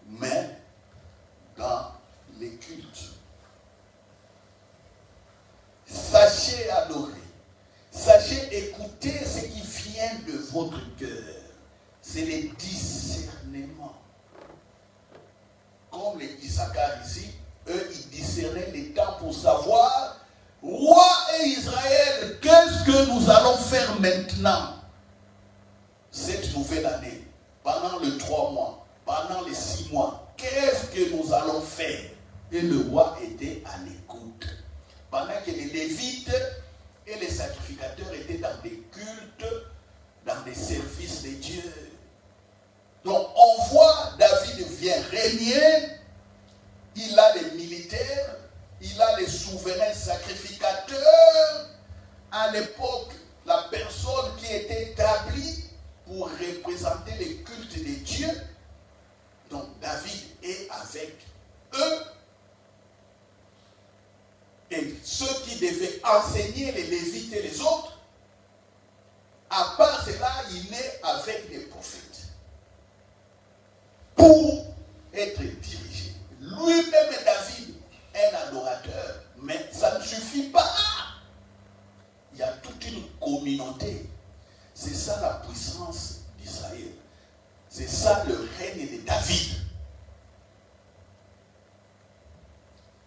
mais dans les cultes. Sachez adorer, sachez écouter ce qui vient de votre cœur. C'est le discernement. Comme les Issachar ici, eux, ils discernaient les temps pour savoir, roi et Israël, qu'est-ce que nous allons faire maintenant? Cette nouvelle année, pendant les 3 mois, pendant les 6 mois, qu'est-ce que nous allons faire? Et le roi était à l'écoute. Pendant que les Lévites et les sacrificateurs étaient dans des cultes, dans des services de Dieu. Donc on voit David vient régner, il a les militaires, il a les souverains sacrificateurs. À l'époque, la personne qui était établie pour représenter les cultes de Dieu. Donc David est avec eux. Et ceux qui devaient enseigner les Lévites et les autres, à part cela, il est avec les prophètes. Pour être dirigé. Lui-même, David, est un adorateur. Mais ça ne suffit pas. Il y a toute une communauté. C'est ça la puissance d'Israël. C'est ça le règne de David.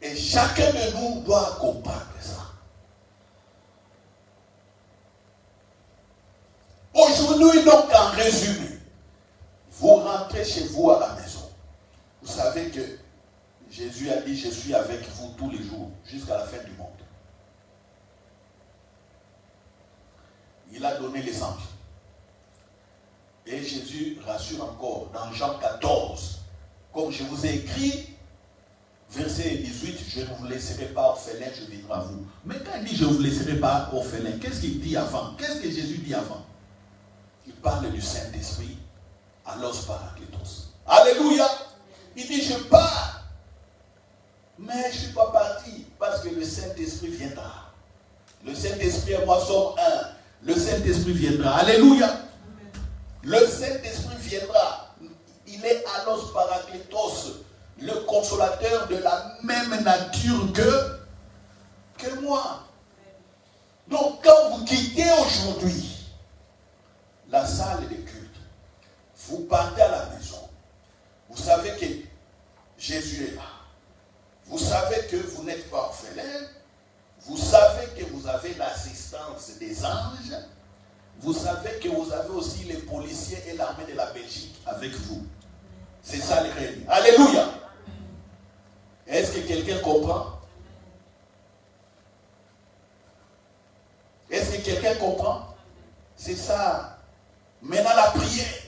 Et chacun de nous doit comprendre ça. Aujourd'hui, donc, en résumé, vous rentrez chez vous à la maison. Vous savez que Jésus a dit, je suis avec vous tous les jours, jusqu'à la fin du monde. Il a donné les anges. Et Jésus rassure encore dans Jean 14, comme je vous ai écrit, verset 18, je ne vous laisserai pas orphelin, je viendrai à vous. Mais quand il dit je ne vous laisserai pas orphelin, qu'est-ce qu'il dit avant? Qu'est-ce que Jésus dit avant? Il parle du Saint-Esprit, allos parakletos. Alléluia! Il dit je pars, mais je ne suis pas parti parce que le Saint-Esprit viendra. Le Saint-Esprit et moi sommes un. Le Saint-Esprit viendra. Alléluia! Le Saint-Esprit viendra. Il est allos parakletos, le consolateur de la même nature que moi. Donc quand vous quittez aujourd'hui la salle de culte, vous partez à la maison, vous savez que Jésus est là. Vous savez que vous n'êtes pas orphelin. Vous savez que vous avez l'assistance des anges. Vous savez que vous avez aussi les policiers et l'armée de la Belgique avec vous. C'est ça le règne. Alléluia! Est-ce que quelqu'un comprend? Est-ce que quelqu'un comprend? C'est ça. Maintenant la prière.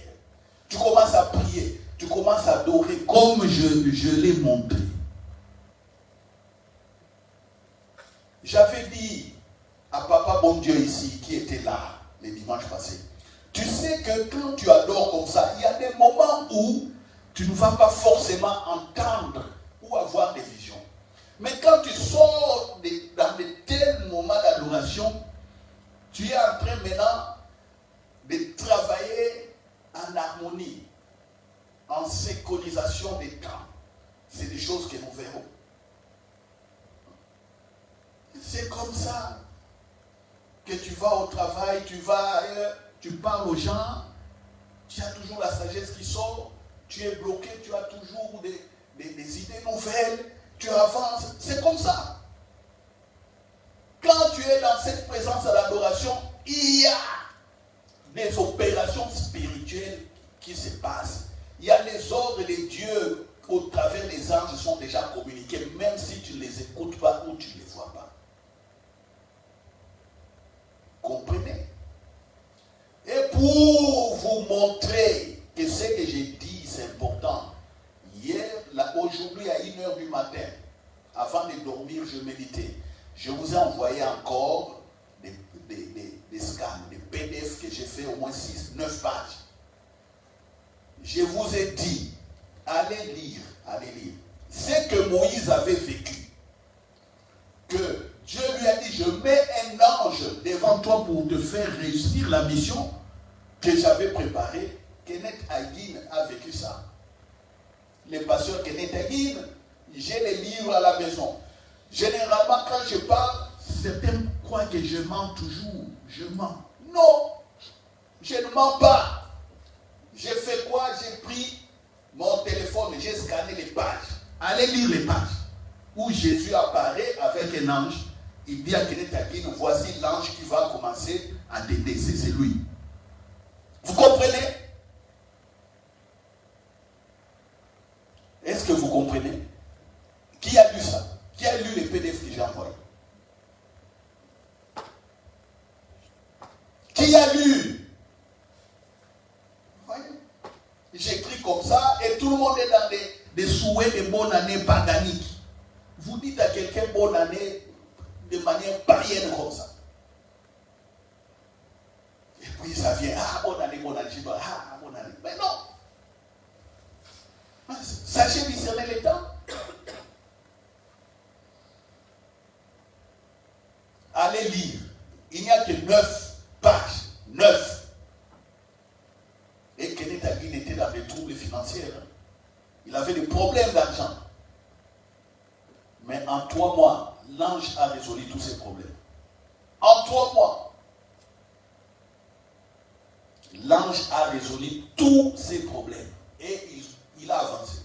Tu commences à prier. Tu commences à adorer comme je l'ai montré. J'avais dit à Papa Bon Dieu ici, qui était là les dimanches passés, tu sais que quand tu adores comme ça, il y a des moments où tu ne vas pas forcément entendre ou avoir des visions. Mais quand tu sors dans de tels moments d'adoration, tu es en train maintenant de travailler en harmonie, en synchronisation des temps. C'est des choses que nous verrons. C'est comme ça que tu vas au travail, tu vas ailleurs, tu parles aux gens, tu as toujours la sagesse qui sort, tu es bloqué, tu as toujours des idées nouvelles, tu avances, c'est comme ça. Quand tu es dans cette présence à l'adoration, il y a des opérations spirituelles qui se passent. Il y a les ordres de Dieu au travers des anges sont déjà communiqués, même si tu ne les écoutes pas ou tu ne les vois pas. Comprenez? Et pour vous montrer que ce que j'ai dit, c'est important. Aujourd'hui à 1h du matin, avant de dormir, je méditais. Je vous ai envoyé encore des scans, des PDF que j'ai fait au moins 9 pages. Je vous ai dit, allez lire. Ce que Moïse avait vécu, que Dieu lui a dit, je mets un ange devant toi pour te faire réussir la mission que j'avais préparée. Kenneth Hagin a vécu ça. Les pasteurs Kenneth Hagin, j'ai les livres à la maison. Généralement, quand je parle, certains croient que je mens toujours. Je mens. Non, je ne mens pas. J'ai fait quoi? J'ai pris mon téléphone, j'ai scanné les pages. Allez lire les pages où Jésus apparaît avec un ange. Il dit à Kenneth Hagin, voici l'ange qui va commencer à t'aider. C'est lui. Vous comprenez? Est-ce que vous comprenez? Qui a bonne année paganique. Vous dites à quelqu'un bonne année de manière païenne comme ça. Et puis ça vient, ah bonne année, je dois, ah bonne année. Mais non. Sachez discerner les temps. Allez lire. Il n'y a que 9 pages. 9. Et Kenneth Hagin était dans des troubles financiers. Il avait des problèmes d'argent. Mais en 3 mois, l'ange a résolu tous ses problèmes. En 3 mois, l'ange a résolu tous ses problèmes. Et il a avancé.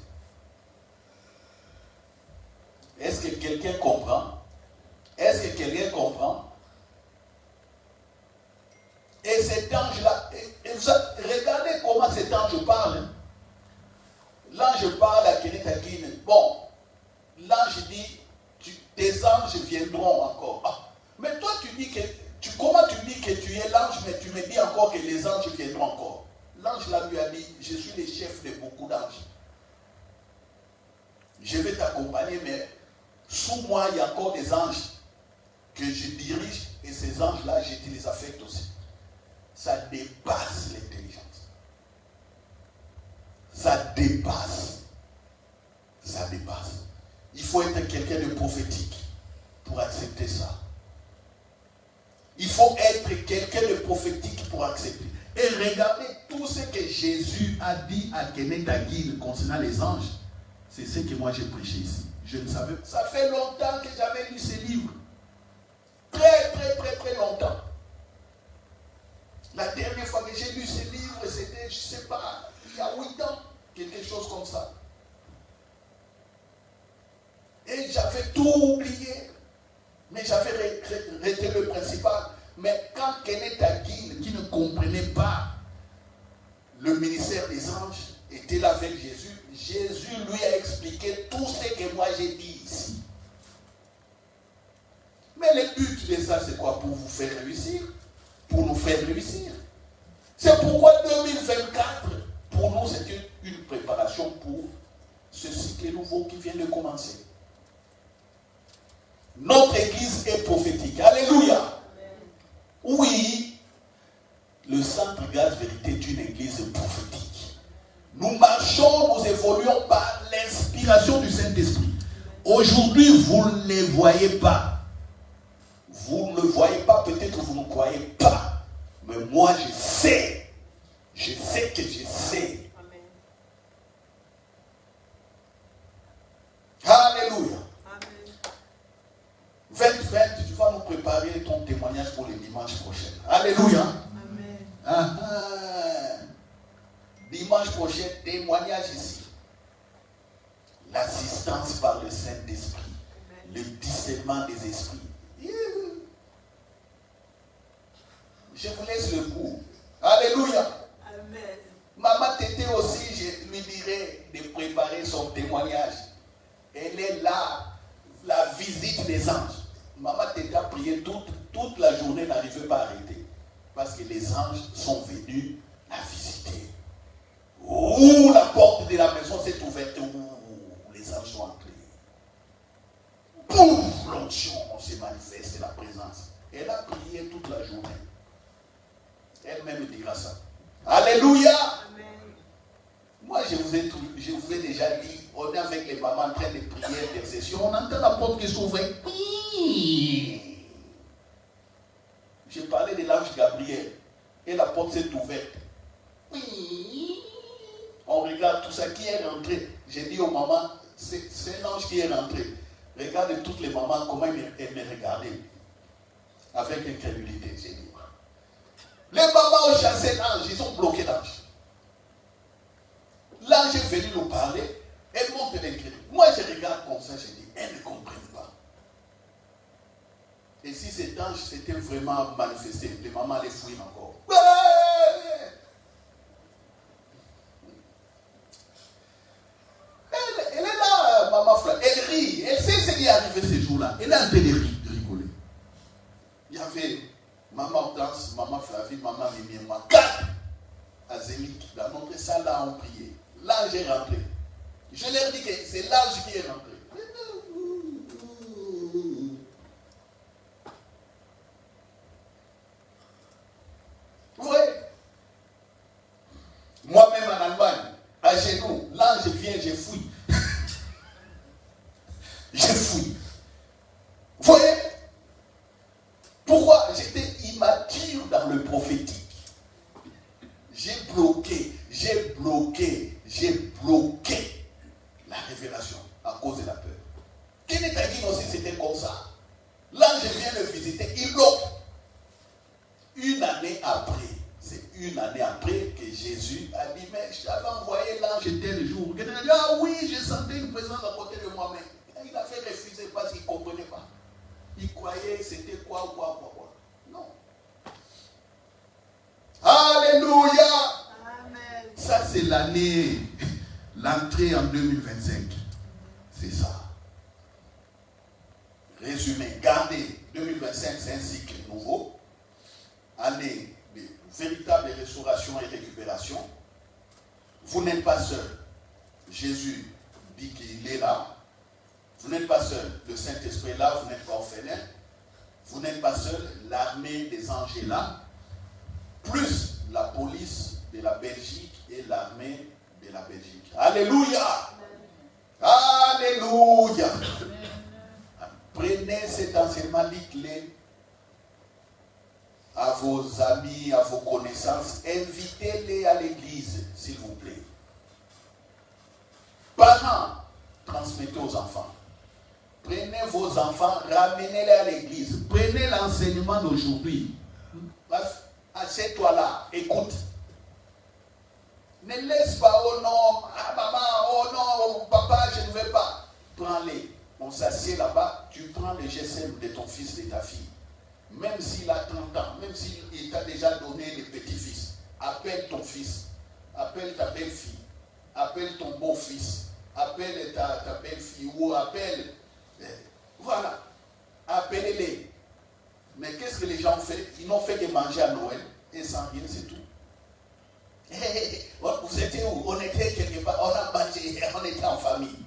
Est-ce que quelqu'un comprend? Est-ce que quelqu'un comprend? Et cet ange-là, regardez comment cet ange parle. L'ange parle à Kenneth Hagin. Bon, l'ange dit, tes anges viendront encore. Ah, mais toi, comment tu dis que tu es l'ange, mais tu me dis encore que les anges viendront encore? L'ange là lui a dit, je suis le chef de beaucoup d'anges. Je vais t'accompagner, mais sous moi, il y a encore des anges que je dirige, et ces anges-là, je te les affecte aussi. Ça dépasse l'intelligence. Ça dépasse. Ça dépasse. Il faut être quelqu'un de prophétique pour accepter ça. Il faut être quelqu'un de prophétique pour accepter. Et regardez tout ce que Jésus a dit à Kenneth Hagin concernant les anges. C'est ce que moi j'ai prêché ici. Je ne savais pas. Ça fait longtemps que j'avais lu ces livres. Très, très, très, très longtemps. La dernière fois que j'ai lu ces livres, c'était, je ne sais pas, il y a 8 ans, quelque chose comme ça. Et j'avais tout oublié. Mais j'avais retenu le principal. Mais quand Kenneth Hagin, qui ne comprenait pas le ministère des anges, était là avec Jésus, Jésus lui a expliqué tout ce que moi j'ai dit ici. Mais le but de ça, c'est quoi? Pour vous faire réussir. Pour nous faire réussir. C'est pourquoi 2024, pour nous, c'est une préparation pour ce cycle nouveau qui vient de commencer. Notre église est prophétique. Alléluia. Oui, le centre Grâce Vérité est une église prophétique. Nous marchons, nous évoluons par l'inspiration du Saint-Esprit. Aujourd'hui, vous ne les voyez pas. Vous ne le voyez pas, peut-être vous ne croyez pas. Mais moi, je sais. Je sais que je sais. Amen. Alléluia. Amen. 2020, tu vas nous préparer ton témoignage pour le dimanche prochain. Alléluia. Amen. Dimanche prochain, témoignage ici. L'assistance par le Saint-Esprit. Le discernement des esprits. Je vous laisse le goût. Alléluia. Amen. Maman Tété aussi, je lui dirais de préparer son témoignage. Elle est là, la visite des anges. Maman Tété a prié toute la journée, n'arrivait pas à arrêter. Parce que les anges sont venus la visiter. Ouh, la porte de la maison s'est ouverte. Ouh, les anges sont entrés. Pouf, l'onction s'est manifestée, la présence. Elle a prié toute la journée. Elle-même dira ça. Alléluia. Amen. Moi, je vous ai déjà dit, on est avec les mamans en train de prier, d'intercession, on entend la porte qui s'ouvre. J'ai parlé de l'ange Gabriel. Et la porte s'est ouverte. On regarde tout ça. Qui est rentré? J'ai dit aux mamans, c'est un ange qui est rentré. Regardez toutes les mamans, comment elles me regardaient. Avec incrédulité, j'ai dit. Les mamans ont chassé l'ange, ils ont bloqué l'ange. L'ange est venu nous parler, elle montre l'incrédulité. Moi, je regarde comme ça, je dis, elle ne comprend pas. Et si cet ange s'était vraiment manifesté, les mamans allaient fuir encore. Elle est là, maman Fla. Elle rit. Elle sait ce qui est arrivé ce jour-là. Elle est en train de rigoler. Il y avait maman Hortense, maman Flavie, maman Mimiema. 4 à Zénith. Dans notre salle, là, on priait. L'ange est rentré. Je leur dis que c'est l'ange qui est rentré. Vous voyez? Moi-même en Allemagne, à genoux, l'ange vient, je fouille. Je fouille. Vous voyez? Pourquoi? J'étais immature dans le prophétique. J'ai bloqué la révélation à cause de la peur. Kenneth Hagin aussi, c'était comme ça. L'ange vient le visiter, il bloque. Une année après, c'est une année après que Jésus a dit, mais j'avais envoyé l'ange tel jour. Kenneth a dit, ah oui, j'ai senti une présence à côté de moi, mais il a fait refuser parce qu'il ne comprenait pas. Il croyait que c'était quoi. Non. Alléluia. Amen. Ça, c'est l'année, l'entrée en 2025. C'est ça. Résumé, gardez, 2025, c'est un cycle nouveau. Année de véritable restauration et récupération. Vous n'êtes pas seul. Jésus dit qu'il est là. Vous n'êtes pas seul. Le Saint-Esprit est là, vous n'êtes pas orphelin. Vous n'êtes pas seul. L'armée des anges est là. Plus la police de la Belgique et l'armée de la Belgique. Alléluia! Alléluia! Prenez cet enseignement, dites-le à vos amis, à vos connaissances. Invitez-les à l'église, s'il vous plaît. Parents, transmettez aux enfants. Prenez vos enfants, ramenez-les à l'église. Prenez l'enseignement d'aujourd'hui. Assieds-toi là, écoute. Ne laisse pas, oh non, ah maman, oh non, oh, papa, je ne veux pas. Prends-les. On s'assied là-bas, tu prends les GSM de ton fils, de ta fille. Même s'il a 30 ans, même s'il t'a déjà donné les petits-fils, appelle ton fils, appelle ta belle-fille, appelle ton beau-fils, appelle ta belle-fille ou appelle... Voilà, appelez-les. Mais qu'est-ce que les gens ont fait? Ils n'ont fait que manger à Noël et sans rien, c'est tout. Vous étiez où? On était quelque part, on a mangé, on était en famille.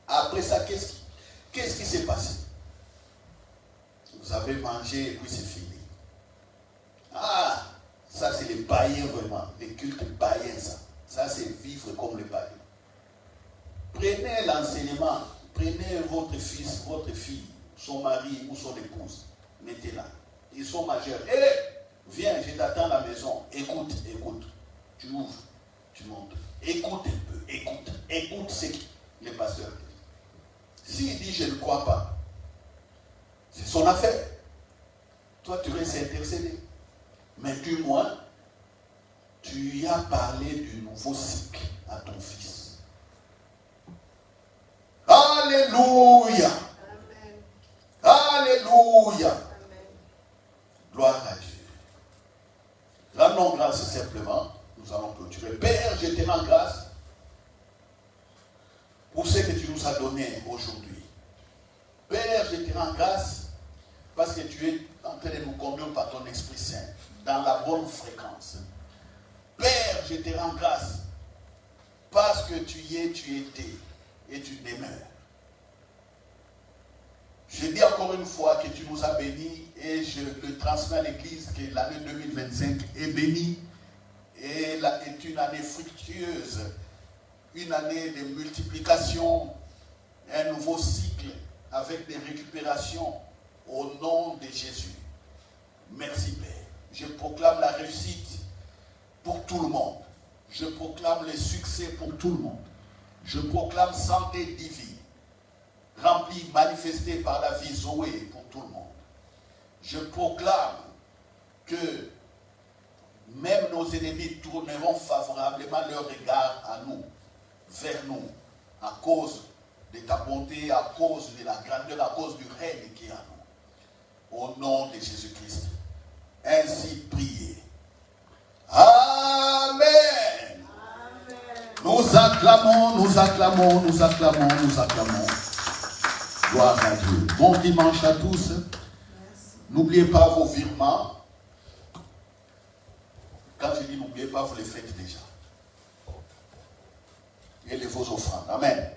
Après ça, qu'est-ce qui s'est passé? Vous avez mangé et puis c'est fini. Ah, ça c'est les païens vraiment, les cultes païens ça. Ça c'est vivre comme les païens. Prenez l'enseignement, prenez votre fils, votre fille, son mari ou son épouse, mettez-la. Ils sont majeurs. Viens, je t'attends à la maison. Écoute. Tu ouvres, tu montes. Écoute un peu, écoute ce que les pasteurs disent. S'il dit je ne crois pas, c'est son affaire. Toi, tu restes intercédé. Mais du moins, tu y as parlé du nouveau cycle à ton fils. Alléluia. Amen. Alléluia. Amen. Gloire à Dieu. Rendons grâce simplement. Nous allons clôturer. Père, je te rends grâce pour ce que tu nous as donné aujourd'hui. Père, je te rends grâce parce que tu es en train de nous conduire par ton Esprit Saint dans la bonne fréquence. Père, je te rends grâce parce que tu y es, tu étais et tu demeures. Je dis encore une fois que tu nous as bénis et je le transmets à l'Église que l'année 2025 est bénie et est une année fructueuse, une année de multiplication, un nouveau cycle avec des récupérations au nom de Jésus. Merci Père. Je proclame la réussite pour tout le monde. Je proclame le succès pour tout le monde. Je proclame santé divine, remplie, manifestée par la vie Zoé pour tout le monde. Je proclame que même nos ennemis tourneront favorablement leur regard à nous, vers nous, à cause de ta bonté, à cause de la grandeur, à cause du règne qui est en nous. Au nom de Jésus-Christ. Ainsi priez. Amen. Amen. Nous acclamons. Gloire à Dieu. Bon dimanche à tous. N'oubliez pas vos virements. Quand je dis n'oubliez pas, vous les faites déjà. et les vos offrandes. Amen.